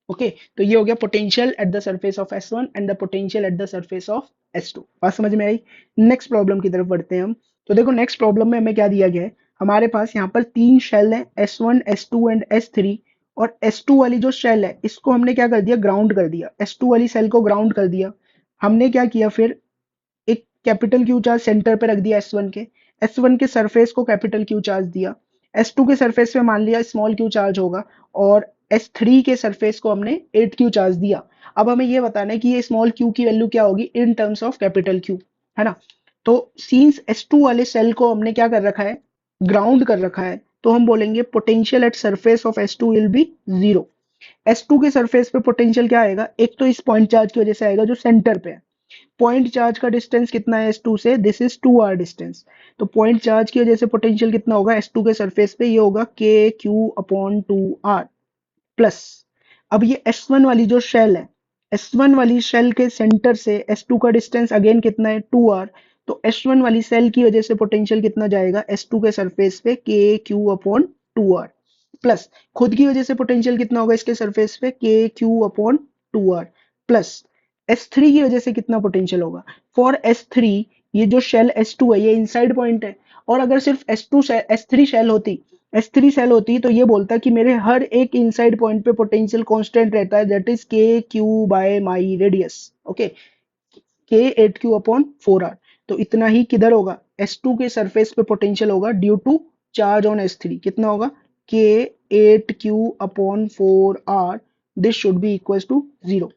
ओके, तो ये हो गया potential at the surface of S1 and the potential at the surface of S2। बात समझ में आई। नेक्स्ट प्रॉब्लम की तरफ बढ़ते हैं हम। तो देखो नेक्स्ट प्रॉब्लम में हमें क्या दिया गया है, हमारे पास यहाँ पर तीन शेल है, S1 S2 एंड S3। और S2 वाली जो शेल है इसको हमने क्या कर दिया, ग्राउंड कर दिया। S2 वाली सेल को ग्राउंड कर दिया। हमने क्या किया फिर, एक कैपिटल क्यू चार्ज सेंटर पे रख दिया S1 के, S1 के सरफेस को कैपिटल क्यू चार्ज दिया, S2 के सरफेस पे मान लिया स्मॉल क्यू चार्ज होगा, और S3 के सरफेस को हमने 8Q चार्ज दिया। अब हमें ये बताना है कि ये स्मॉल क्यू की वैल्यू क्या होगी in terms of capital Q, है ना। तो सीन्स S2 वाले सेल को हमने क्या कर रखा है, ग्राउंड कर रखा है, तो हम बोलेंगे potential at surface of S2 will be 0। S2 के सरफेस पे पोटेंशियल क्या आएगा, एक तो इस पॉइंट चार्ज की वजह से आएगा जो सेंटर पे है। पॉइंट चार्ज का डिस्टेंस कितना है S2 से, दिस इज 2r डिस्टेंस। तो पॉइंट चार्ज की वजह से पोटेंशियल कितना होगा S2 के सरफेस पे, ये होगा KQ/2r प्लस। अब ये S1 वाली जो शेल है, S1 वाली शेल के सेंटर से S2 का डिस्टेंस अगेन कितना है, 2r। तो S1 वाली सेल की वजह से पोटेंशियल कितना जाएगा S2 के सरफेस पे, KQ/2r प्लस। खुद की वजह से पोटेंशियल कितना होगा इसके सरफेस पे, KQ/2r प्लस। S3 की वजह से कितना पोटेंशियल होगा, फॉर S3 ये जो शेल S2 है ये इनसाइड पॉइंट है। और अगर सिर्फ S3 शेल होती, S3 सेल होती तो ये बोलता कि मेरे हर एक इनसाइड पॉइंट पे पोटेंशियल कांस्टेंट रहता है, दैट इज KQ/माई रेडियस। Okay, K8Q/4r। तो इतना ही किधर होगा, S2 के सरफेस पे पोटेंशियल होगा due to charge on S3, कितना होगा, K8Q/4r। This should be equal to 0।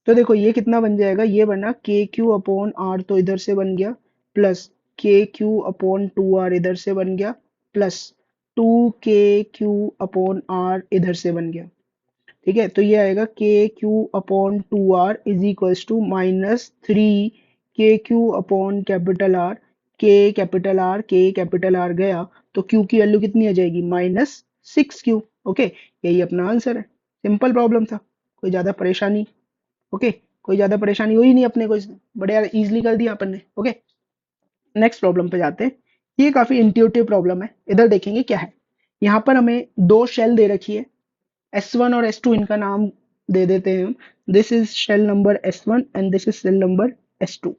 तो देखो ये कितना बन जाएगा, ये बना KQ/r, तो इधर से बन गया, प्लस KQ/2r इधर से बन गया, प्लस 2KQ/r इधर से बन गया। ठीक है, तो ये आएगा KQ/2r is equals to -3KQ/R। K capital R गया, तो Q की वैल्यू कितनी आ जाएगी, -6Q। ओके, यही अपना आंसर है। सिंपल प्रॉब्लम था, कोई ज्यादा परेशानी, ओके, कोई ज्यादा परेशानी हुई नहीं अपने को, इसने बढ़िया इजीली कर दिया अपन ने। ओके, नेक्स्ट प्रॉब्लम पे जाते हैं। ये काफी इंट्यूटिव प्रॉब्लम है, इधर देखेंगे क्या है। यहाँ पर हमें दो शेल दे रखी है, S1 और S2, इनका नाम दे देते हैं हम। This is shell number S1 and this is shell number S2।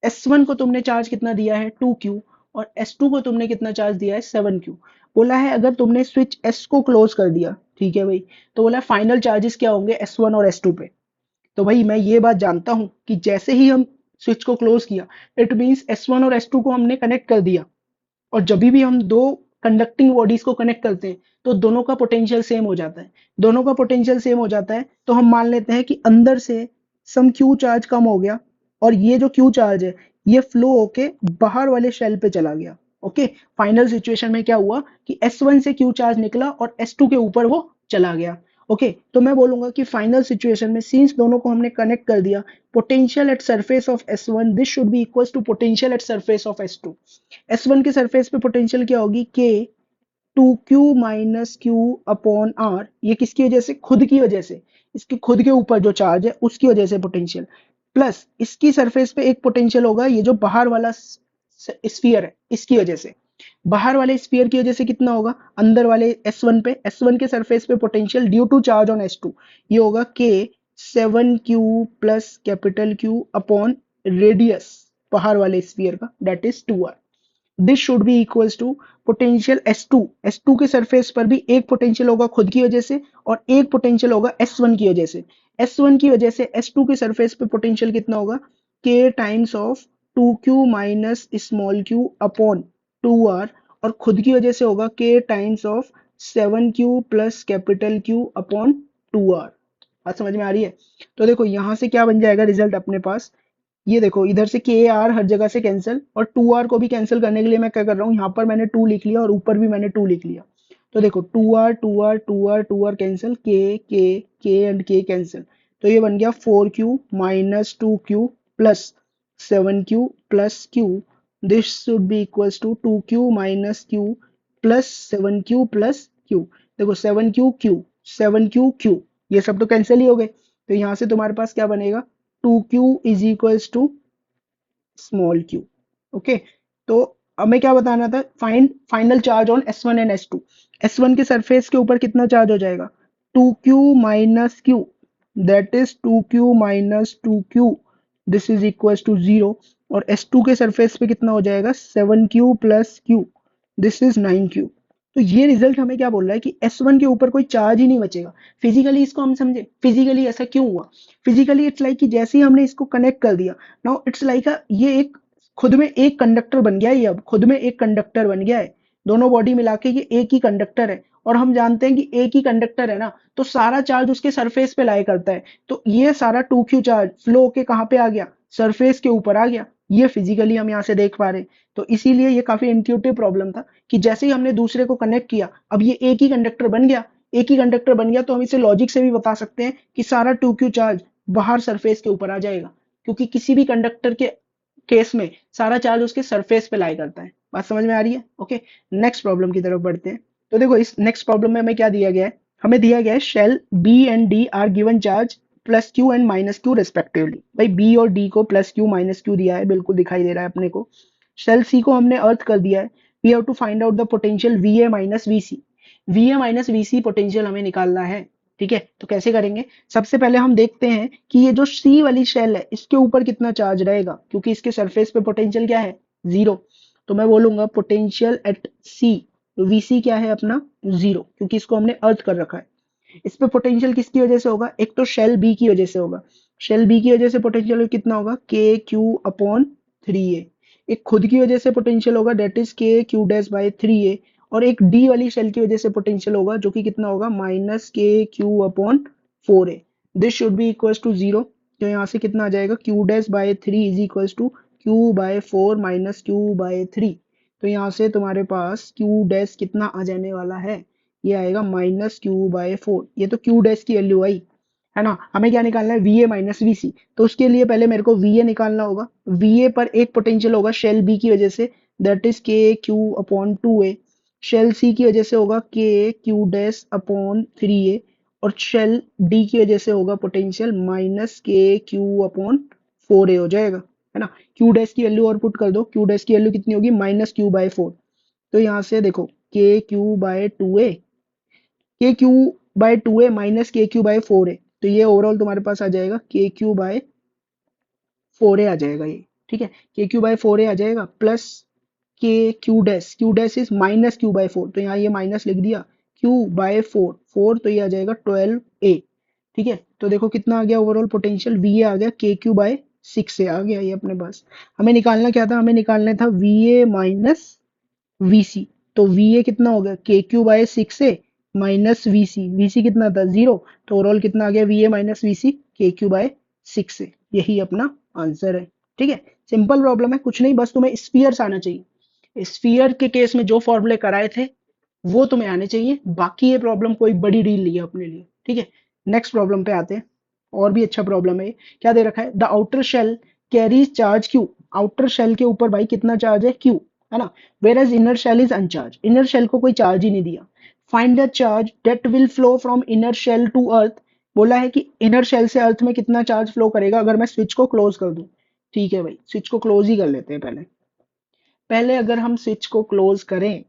S1 को तुमने चार्ज कितना दिया है, 2Q, और S2 को तुमने कितना चार्ज दिया है, 7Q। बोला है अगर तुमने स्विच S को क्लोज कर दिया, ठीक है भाई, तो बोला फाइनल चार्जेस क्या होंगे S1 और S2 पे। तो भाई मैं ये बात जानता हूं कि जैसे ही हम स्विच को क्लोज किया, इट मींस S1 और S2 को हमने कनेक्ट कर दिया। और जब भी हम दो कंडक्टिंग बॉडीज को कनेक्ट करते हैं तो दोनों का पोटेंशियल सेम हो जाता है। दोनों का पोटेंशियल सेम हो जाता है तो हम मान लेते हैं कि अंदर से सम क्यू चार्ज कम हो गया, और ये जो क्यू चार्ज है ये फ्लो होके बाहर वाले शेल पे चला गया। ओके, फाइनल सिचुएशन में क्या हुआ कि S1 से Q चार्ज निकला और S2 के ऊपर वो चला गया। ओके, तो मैं बोलूंगा कि फाइनल सिचुएशन में सिंस दोनों को हमने कनेक्ट कर दिया, potential at surface of S1 this should be equal to potential at surface of S2। S1 के सरफेस पे पोटेंशियल क्या होगी, K 2Q minus Q upon R, ये किसकी वजह से, खुद की वजह से, इसके खुद के ऊपर जो चार्ज है उसकी वजह से पोटेंशियल, प्लस इसकी सरफेस पे एक पोटेंशियल होगा, ये जो बाहर वाला स्फीयर है इसकी वजह से, बाहर वाले स्फीयर की वजह से कितना होगा, अंदर वाले S1 पे, S1 के सरफेस पे potential due to charge on S2, ये होगा K 7Q plus capital Q upon radius बाहर वाले स्फीयर का, that is 2R। This should be equals to potential S2, S2 के सरफेस पर भी एक पोटेंशियल होगा खुद की वजह से और एक पोटेंशियल होगा S1 की वजह से। S1 की वजह से S2 के सरफेस पे पोटेंशियल कितना होगा, K times of 2Q minus small q upon 2R, और खुद की वजह से होगा K times of 7Q plus capital Q upon 2R। बात समझ में आ रही है? तो देखो यहां से क्या बन जाएगा रिजल्ट अपने पास, ये देखो इधर से के आर हर जगह से कैंसिल, और 2R को भी कैंसिल करने के लिए मैं क्या कर रहा हूँ, यहाँ पर मैंने 2 लिख लिया और ऊपर भी मैंने 2 लिख लिया। तो देखो 2R कैंसिल, के एंड के कैंसिल, तो ये बन गया 4Q minus 2Q plus 7Q plus Q, this should be equals to 2Q minus Q plus 7Q plus Q। देखो 7Q ये सब तो कैंसिल ही हो गए, तो यहाँ से तुम्हारे पास क्या बनेगा, 2Q is equals to small q। Okay, तो हमें क्या बताना था, find final charge on S1 and S2। S1 के सरफेस के ऊपर कितना चार्ज हो जाएगा, 2Q minus Q, that is 2Q minus 2Q, this is equals to 0, और S2 के सरफेस पे कितना हो जाएगा, 7Q plus Q, this is 9Q। तो ये रिजल्ट हमें क्या बोल रहा है कि S1 के ऊपर कोई चार्ज ही नहीं बचेगा। फिजिकली इसको हम समझे, फिजिकली ऐसा क्यों हुआ, फिजिकली इट्स लाइक कि जैसे ही हमने इसको कनेक्ट कर दिया, नाउ इट्स लाइक ये एक खुद में एक कंडक्टर बन गया है, ये अब खुद में एक कंडक्टर बन गया है, दोनों बॉडी मिला के ये एक ही कंडक्टर है, और हम जानते हैं कि एक ही कंडक्टर है ना, तो सारा चार्ज उसके सरफेस पे लाया करता है, तो ये सारा 2Q चार्ज फ्लो के कहाँ पे आ गया, सरफेस के ऊपर आ गया। ये फिजिकली हम यहाँ से देख पा रहे हैं, तो इसीलिए ये काफी इंट्यूटिव प्रॉब्लम था कि जैसे ही हमने दूसरे को कनेक्ट किया, अब ये एक ही कंडक्टर बन गया, एक ही कंडक्टर बन गया, तो हम इसे लॉजिक से भी बता सकते हैं कि सारा 2Q चार्ज बाहर सरफेस के ऊपर आ जाएगा, क्योंकि किसी भी कंडक्टर के केस में सारा चार्ज उसके सरफेस पे लाई करता है। बात समझ में आ रही है? ओके, नेक्स्ट प्रॉब्लम की तरफ बढ़ते हैं। तो देखो इस नेक्स्ट प्रॉब्लम में हमें क्या दिया गया है, हमें दिया गया है shall be and D R given charge plus Q and minus Q respectively. भाई बी और डी को प्लस क्यू माइनस क्यू दिया है, बिल्कुल दिखाई दे रहा है अपने को। शेल सी को हमने अर्थ कर दिया है, we have to find out the potential V A minus V C. V A minus V C potential हमें निकालना है, ठीक है, तो कैसे करेंगे, सबसे पहले हम देखते हैं कि ये जो सी वाली शेल है इसके ऊपर कितना चार्ज रहेगा, क्योंकि इसके सरफेस पे पोटेंशियल क्या है, 0। तो मैं बोलूंगा पोटेंशियल एट सी, वी सी क्या है अपना 0, क्योंकि इसको हमने अर्थ कर रखा है। इस पे पोटेंशियल किसकी वजह से होगा, एक तो शेल बी की वजह से होगा, शेल बी की वजह से पोटेंशियल कितना होगा, के क्यू अपॉन 3a। एक खुद की वजह से पोटेंशियल होगा, date is K Q dash by 3a, और एक डी वाली शेल की वजह से पोटेंशियल होगा जो कि कितना होगा, minus K Q upon 4a। This should be equals to 0, तो यहाँ से कितना आ जाएगा, Q dash by 3 is equals to Q by 4 minus Q by 3। तो यहाँ से तुम्हारे पास क्यू डैश कितना आ जाने वाला है, ये आएगा माइनस क्यू बाय 4। ये तो क्यू डैश की वैल्यू आई है ना, हमें क्या निकालना है, वी ए माइनस वी सी। तो उसके लिए पहले मेरे को वी ए निकालना होगा, वी ए पर एक पोटेंशियल होगा शेल बी की वजह से, that is K Q upon 2a। Shall see की वजह से होगा K Q dash upon 3a, और शेल डी की वजह से होगा potential minus K Q upon 4a हो जाएगा, है ना। क्यू डैश की वैल्यू और पुट कर दो, क्यू डैश की वैल्यू कितनी होगी, माइनस क्यू बाय 4। तो यहाँ से देखो के क्यू बाय 2a, के Q bye 2a minus K Q bye 4a, तो ये ओवरऑल तुम्हारे पास आ जाएगा के क्यू बाय 4a आ जाएगा ये, ठीक है, के क्यू बाय 4a आ जाएगा, plus K Q dash is minus Q by 4, तो यहाँ ये माइनस लिख दिया, क्यू बाय 4 तो ये आ जाएगा 12a, ठीक है। तो देखो कितना आ गया ओवरऑल पोटेंशियल, वी ए आ गया के क्यू बाय 6 से आ गया ये अपने पास। हमें निकालना क्या था, हमें निकालना था वी ए माइनस वी सी। तो वी ए कितना हो गया, के क्यू बाय 6 से माइनस वी सी कितना था 0, तो ओवरऑल कितना आ गया, वी ए माइनस वी सी के क्यू बाय 6 से, यही अपना आंसर है, ठीक है। सिंपल प्रॉब्लम है, कुछ नहीं, बस तुम्हें स्फीयर्स आना चाहिए। स्फीयर के केस में जो फॉर्मूले कराए थे वो तुम्हें आने चाहिए, बाकी ये प्रॉब्लम कोई बड़ी डील नहीं है अपने लिए, ठीक है। नेक्स्ट प्रॉब्लम पे आते हैं, और भी अच्छा प्रॉब्लम है ये। क्या दे रखा है, the outer shell carries charge Q. Outer shell के ऊपर भाई कितना चार्ज है, क्यू, है ना। Whereas inner shell is uncharged, inner shell को कोई चार्ज ही नहीं दिया। Find the charge that will flow from inner shell to earth. बोला है कि इनर शेल से अर्थ में कितना चार्ज फ्लो करेगा अगर मैं स्विच को क्लोज कर दूं। ठीक है भाई, स्विच को क्लोज ही कर लेते हैं पहले। पहले अगर हम स्विच को क्लोज करें,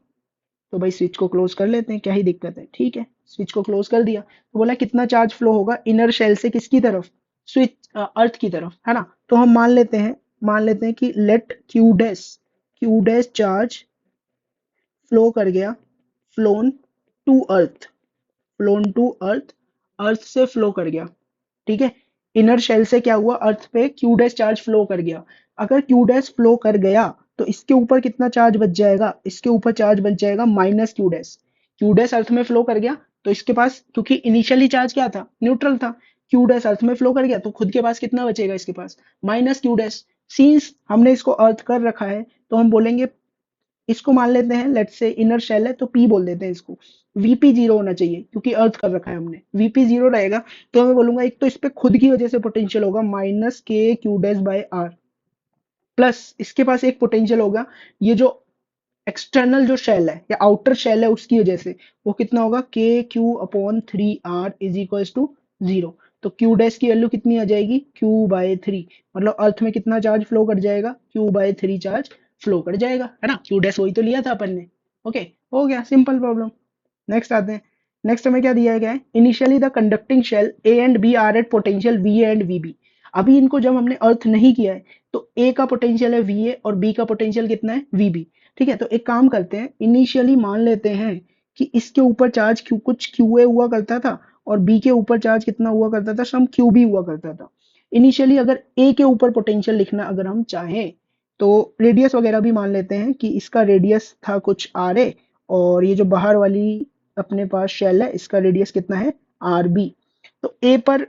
तो भाई स्विच को क्लोज कर लेते हैं, क्या ही दिक्कत है, ठीक है। स्विच को क्लोज कर दिया तो बोला कितना चार्ज फ्लो होगा इनर शेल से किसकी तरफ, स्विच अर्थ की तरफ, है ना। तो हम मान लेते हैं कि let Q dash charge flow कर गया, flown to earth, flown to earth, earth से फ्लो कर गया, ठीक है। इनर शेल से क्या हुआ, अर्थ पे क्यू डैश चार्ज फ्लो कर गया। अगर क्यू डैश फ्लो कर गया तो इसके ऊपर कितना चार्ज बच जाएगा, इसके ऊपर चार्ज बच जाएगा minus Q dash. Q dash earth में फ्लो कर गया तो इसके पास, क्योंकि इनिशियली चार्ज क्या था, न्यूट्रल था, क्यू डैश अर्थ में फ्लो कर गया तो खुद के पास कितना बचेगा, इसके पास माइनस क्यू डैश। सिंस हमने इसको अर्थ कर रखा है तो हम बोलेंगे, इसको मान लेते हैं लेट्स से इनर शेल है तो पी बोल देते हैं इसको। वीपी जीरो होना चाहिए क्योंकि अर्थ कर रखा है हमने, वीपी जीरो रहेगा तो मैं बोलूंगा एक तो इस पे खुद की वजह से पोटेंशियल होगा minus K Q dash by R, plus इसके पास एक पोटेंशियल होगा, ये जो एक्सटर्नल जो शेल है या आउटर शेल है उसकी वजह से, वो कितना होगा, K Q upon three R is equals to zero. तो क्यू डैश की वैल्यू कितनी आ जाएगी, क्यू बाय थ्री, मतलब अर्थ में कितना चार्ज फ्लो कर जाएगा, Q by three charge flow कर जाएगा, है ना। क्यू डैश वही तो लिया था अपन ने। ओके, हो गया सिंपल प्रॉब्लम। नेक्स्ट आते हैं। नेक्स्ट हमें क्या दिया गया है, initially the conducting shell A and B are at potential V and V B. अभी इनको जब हमने अर्थ नहीं किया है तो ए का पोटेंशियल है वी ए और बी का पोटेंशियल कितना है, वी बी। ठीक है, तो एक काम करते हैं, इनिशियली मान लेते हैं कि इसके ऊपर चार्ज क्यू, कुछ क्यू ए हुआ करता था और बी के ऊपर चार्ज कितना हुआ करता था, सम क्यू बी हुआ करता था। इनिशियली अगर ए के ऊपर पोटेंशियल लिखना अगर हम चाहें तो रेडियस वगैरह भी मान लेते हैं कि इसका रेडियस था कुछ आर ए, और ये जो बाहर वाली अपने पास शेल है इसका रेडियस कितना है, आर बी। तो ए पर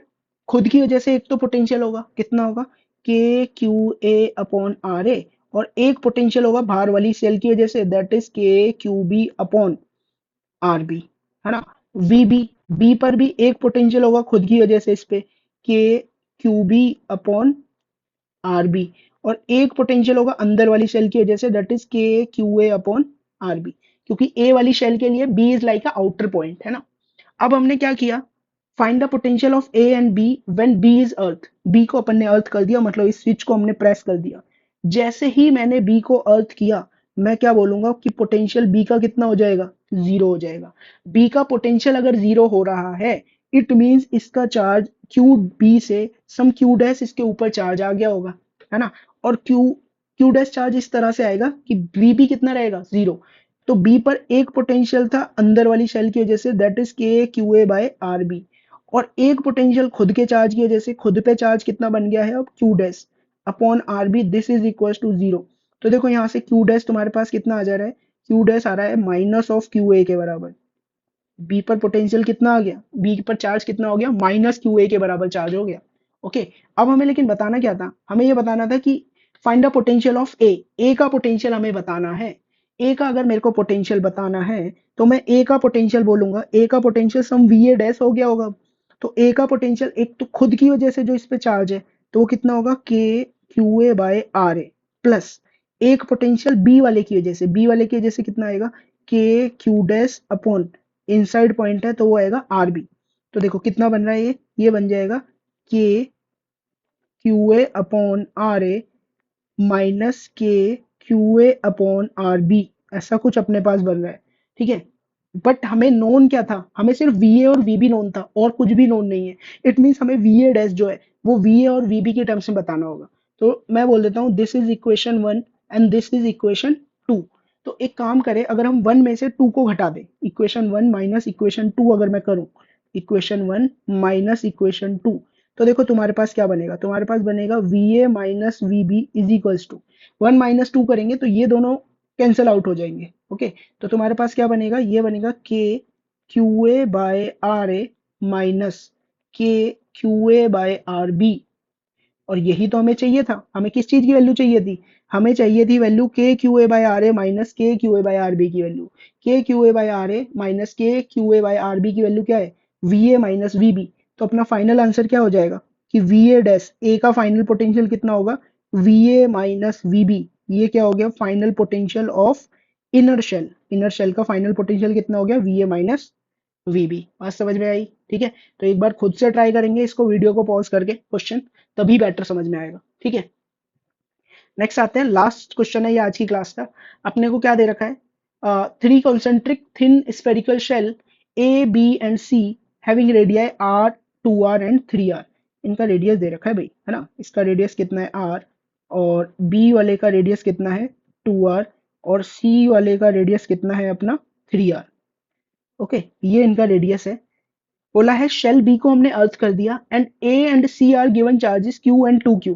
खुद की वजह से एक तो पोटेंशियल होगा, कितना होगा, K Q A upon R A, और एक पोटेंशियल होगा बाहर वाली सेल की वजह से, that is K Q B upon R B, है ना। वी बी, बी पर भी एक पोटेंशियल होगा खुद की वजह से इस पे, K Q B upon R B, और एक पोटेंशियल होगा अंदर वाली शेल की वजह से, that is K Q A upon R B, क्योंकि ए वाली शेल के लिए B is like a outer point, है ना। अब हमने क्या किया, find the potential of A and B when B is earth. B को अपन ने अर्थ कर दिया, मतलब इस स्विच को हमने प्रेस कर दिया। जैसे ही मैंने बी को अर्थ किया, मैं क्या बोलूंगा कि पोटेंशियल बी का कितना हो जाएगा, जीरो हो जाएगा। बी का पोटेंशियल अगर जीरो हो रहा है, इट मींस इसका चार्ज क्यू बी से सम क्यू डैश इसके ऊपर चार्ज आ गया होगा, है ना। और क्यू क्यू डैश चार्ज इस तरह से आएगा कि बी भी कितना रहेगा, जीरो। तो बी पर एक पोटेंशियल था अंदर वाली शेल की वजह से, that is K Q A by R B, और एक पोटेंशियल खुद के चार्ज की वजह से, खुद पे चार्ज कितना बन गया है अब, Q dash upon R B, this is equal to zero. तो देखो यहाँ से क्यू डैश तुम्हारे पास कितना आ जा रहा है, क्यू डैश आ रहा है माइनस ऑफ क्यू ए के बराबर। बी पर पोटेंशियल कितना आ गया, बी पर चार्ज कितना हो गया, माइनस क्यू ए के बराबर चार्ज हो गया। ओके, अब हमें लेकिन बताना क्या था, हमें ये बताना था कि फाइंड द पोटेंशियल ऑफ ए, ए का पोटेंशियल हमें बताना है। ए का अगर मेरे को पोटेंशियल बताना है तो मैं ए का पोटेंशियल बोलूंगा, ए का potential sum V A dash हो गया होगा। तो ए का पोटेंशियल एक तो खुद की वजह से जो इस पे चार्ज है, तो वो कितना होगा, K Q A by R A, plus एक पोटेंशियल बी वाले की वजह से, बी वाले की वजह से कितना आएगा, के Q dash upon inside point है तो वो आएगा आर बी। तो देखो कितना बन रहा है, ये बन जाएगा के Q A upon R A minus K Q A upon R B, ऐसा कुछ अपने पास बन रहा है, ठीक है। बट हमें नोन क्या था, हमें सिर्फ वी ए और वी बी नोन था और कुछ भी नोन नहीं है। इट मीन्स हमें वी ए डैश जो है वो वी ए और वी बी के टर्म्स में बताना होगा। तो मैं बोल देता हूँ this is equation one and this is equation two. तो एक काम करें, अगर हम वन में से टू को घटा दें, equation one minus equation two अगर मैं करूँ, equation one minus equation two, तो देखो तुम्हारे पास क्या बनेगा, तुम्हारे पास बनेगा V A minus V B is equals to, one minus two करेंगे तो ये दोनों कैंसिल आउट हो जाएंगे। ओके, तो तुम्हारे पास क्या बनेगा, ये बनेगा K Q A by R A minus K Q A by R B. और यही तो हमें चाहिए था, हमें किस चीज की वैल्यू चाहिए थी, हमें चाहिए थी value K Q A by R A minus K Q A by R B की value. K Q A by R A minus K Q A by R B की वैल्यू क्या है, V A minus V B. तो अपना final answer क्या हो जाएगा कि वी ए डैश ए का फाइनल पोटेंशियल कितना होगा, V A minus V B. ये क्या हो गया final potential of inner shell. Inner shell का फाइनल पोटेंशियल कितना हो गया, V A minus V B. बात समझ में आई? ठीक है, तो एक बार खुद से ट्राई करेंगे इसको वीडियो को पॉज करके क्वेश्चन, तभी बेटर समझ में आएगा। ठीक है, नेक्स्ट आते हैं, लास्ट क्वेश्चन है ये आज की क्लास का। अपने को क्या दे रखा है, three concentric thin spherical shell A B and C having radii R, 2r and 3r। इनका रेडियस दे रखा है भाई, है ना। इसका रेडियस कितना है r, और b वाले का रेडियस कितना है 2r, और c वाले का रेडियस कितना है अपना 3r। ओके, ये इनका रेडियस है। बोला है शेल बी को हमने अर्थ कर दिया and A and C are given charges q and 2q।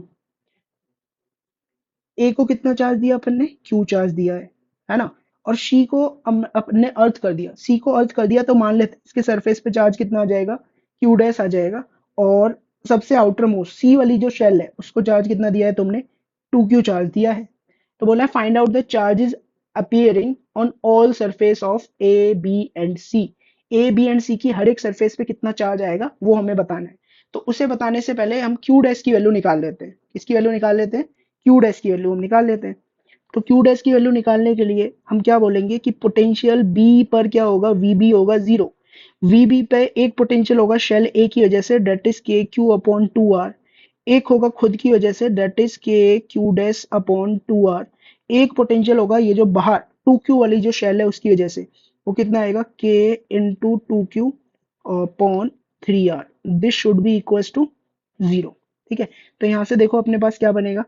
A को कितना चार्ज दिया अपन ने, क्यू चार्ज दिया है ना। और सी को अपने अर्थ कर दिया, सी को अर्थ कर दिया, तो मान लेते हैं इसके सरफेस पे चार्ज कितना आ जाएगा, क्यू डैश आ जाएगा। और सबसे आउटर मोस्ट सी वाली जो शेल है उसको चार्ज कितना दिया है तुमने, 2q चार्ज दिया है। तो बोला है find out the charges appearing on all surface of A B and C. A B and C की हर एक सरफेस पे कितना चार्ज आएगा वो हमें बताना है। तो उसे बताने से पहले हम क्यू डैश की वैल्यू निकाल लेते हैं। किसकी वैल्यू निकाल लेते हैं, क्यू डैश की वैल्यू हम निकाल लेते हैं। तो क्यू डैश की वैल्यू निकालने के लिए हम क्या बोलेंगे कि पोटेंशियल बी पर क्या होगा, वी बी होगा 0। वी बी पे एक पोटेंशियल होगा शेल ए की वजह से, date is K Q upon 2r। एक होगा खुद की वजह से, date is K Q dash upon 2r। एक पोटेंशियल होगा ये जो बाहर 2q वाली जो शेल है उसकी वजह से, वो कितना आएगा, K into 2q upon 3r। This should be equal to 0। ठीक है, तो यहाँ से देखो अपने पास क्या बनेगा।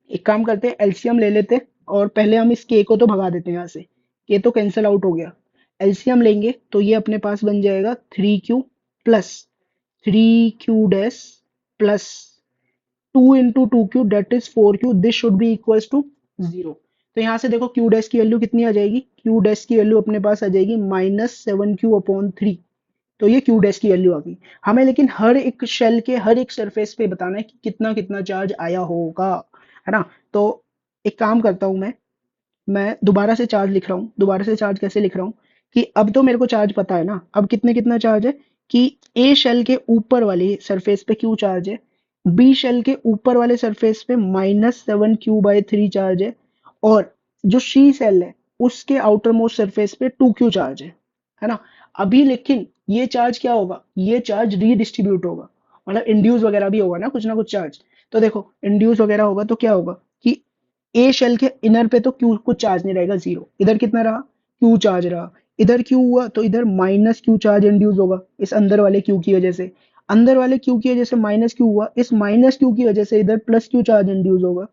एक काम करते हैं, एलसीएम ले लेते हैं, और पहले हम इस के को तो भगा देते हैं यहाँ से। के तो कैंसिल आउट हो गया। एलसीएम लेंगे तो ये अपने पास बन जाएगा 3q plus 3q dash plus 2 into 2q that is 4q। This should be equal to 0। तो यहाँ से देखो क्यू डैश की वैल्यू कितनी आ जाएगी, क्यू डैश की वैल्यू अपने पास आ जाएगी -7q अपॉन 3। तो ये क्यू डैश की वैल्यू आ गई। हमें लेकिन हर एक शेल के हर एक सरफेस पे बताना है कि कितना कितना चार्ज आया होगा, है ना। तो एक काम करता हूं, मैं दोबारा से चार्ज लिख रहा हूँ। दोबारा से चार्ज कैसे लिख रहा हूँ कि अब तो मेरे को चार्ज पता है ना, अब कितने कितना चार्ज है कि ए शेल के ऊपर वाली सरफेस पे क्यू चार्ज है, बी शेल के ऊपर वाले सरफेस पे -7q/3 चार्ज है, और जो सी शेल है उसके आउटर मोस्ट सरफेस पे 2q चार्ज है ना। अभी लेकिन ये चार्ज क्या होगा, ये चार्ज रीडिस्ट्रीब्यूट होगा, मतलब इंड्यूस वगैरह भी होगा ना कुछ चार्ज। तो देखो इंड्यूस वगैरह होगा तो क्या होगा कि ए शेल के इनर पे तो क्यू कुछ चार्ज नहीं रहेगा, 0। इधर कितना रहा, क्यू चार्ज रहा। इधर क्यू हुआ तो इधर माइनस क्यू चार्ज इंड्यूस होगा इस अंदर वाले क्यू की वजह से। अंदर वाले क्यू की वजह से माइनस क्यू हुआ, इस माइनस क्यू की वजह से इधर प्लस क्यू चार्ज इंड्यूस होगा।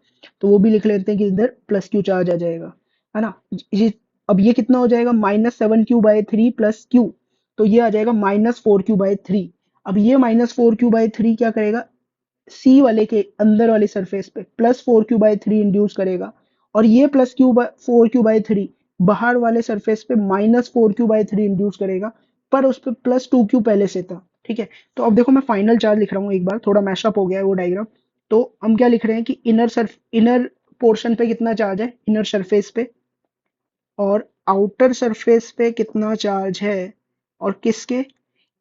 तो वो भी लिख लेते हैं कि इधर प्लस क्यू चार्ज आ जाएगा, है ना। ये अब ये कितना हो जाएगा, -7q/3 प्लस क्यू। तो ये आ जाएगा -4q/3। अब ये -4q/3 क्या करेगा, सी वाले के अंदर वाली सरफेस पे +4q/3 इंड्यूस करेगा, और ये +4q/3 बाहर वाले सरफेस पे -4q/3 इंड्यूस करेगा, पर उस पे +2q पहले से था। ठीक है, तो अब देखो मैं फाइनल चार्ज लिख रहा हूँ, एक बार थोड़ा मैशअप हो गया है वो डायग्राम। तो हम क्या लिख रहे हैं कि इनर पोर्शन पे कितना चार्ज है, इनर सरफेस पे, और आउटर सरफेस पे कितना चार्ज है, और किसके,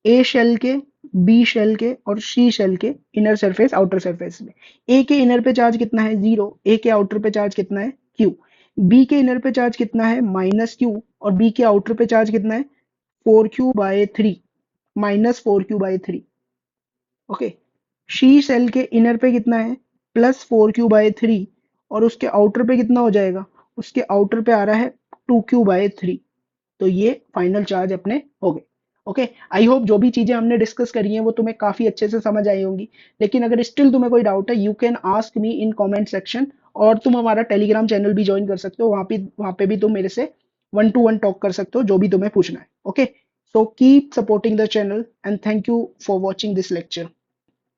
ए शेल के, बी शेल के और सी शेल के इनर सरफेस आउटर सरफेस में। ए के इनर पे चार्ज कितना है, 0। ए के आउटर पे चार्ज कितना है, क्यू। बी के इनर पे चार्ज कितना है, -q, और बी के आउटर पे चार्ज कितना है, 4q/3, -4q/3। ओके, सी सेल के इनर पे कितना है, +4q/3, और उसके आउटर पे कितना हो जाएगा, उसके आउटर पे आ रहा है 2q/3। तो ये फाइनल चार्ज अपने हो गए। ओके, आई होप जो भी चीजें हमने डिस्कस करी हैं वो तुम्हें काफी अच्छे से समझ आई होंगी। लेकिन अगर स्टिल तुम्हें कोई डाउट है, you can ask me in comment section, और तुम हमारा टेलीग्राम चैनल भी ज्वाइन कर सकते हो। वहां पे भी तुम मेरे से 1-to-1 टॉक कर सकते हो, जो भी तुम्हें पूछना है। Okay, so keep supporting the channel and thank you for watching this lecture.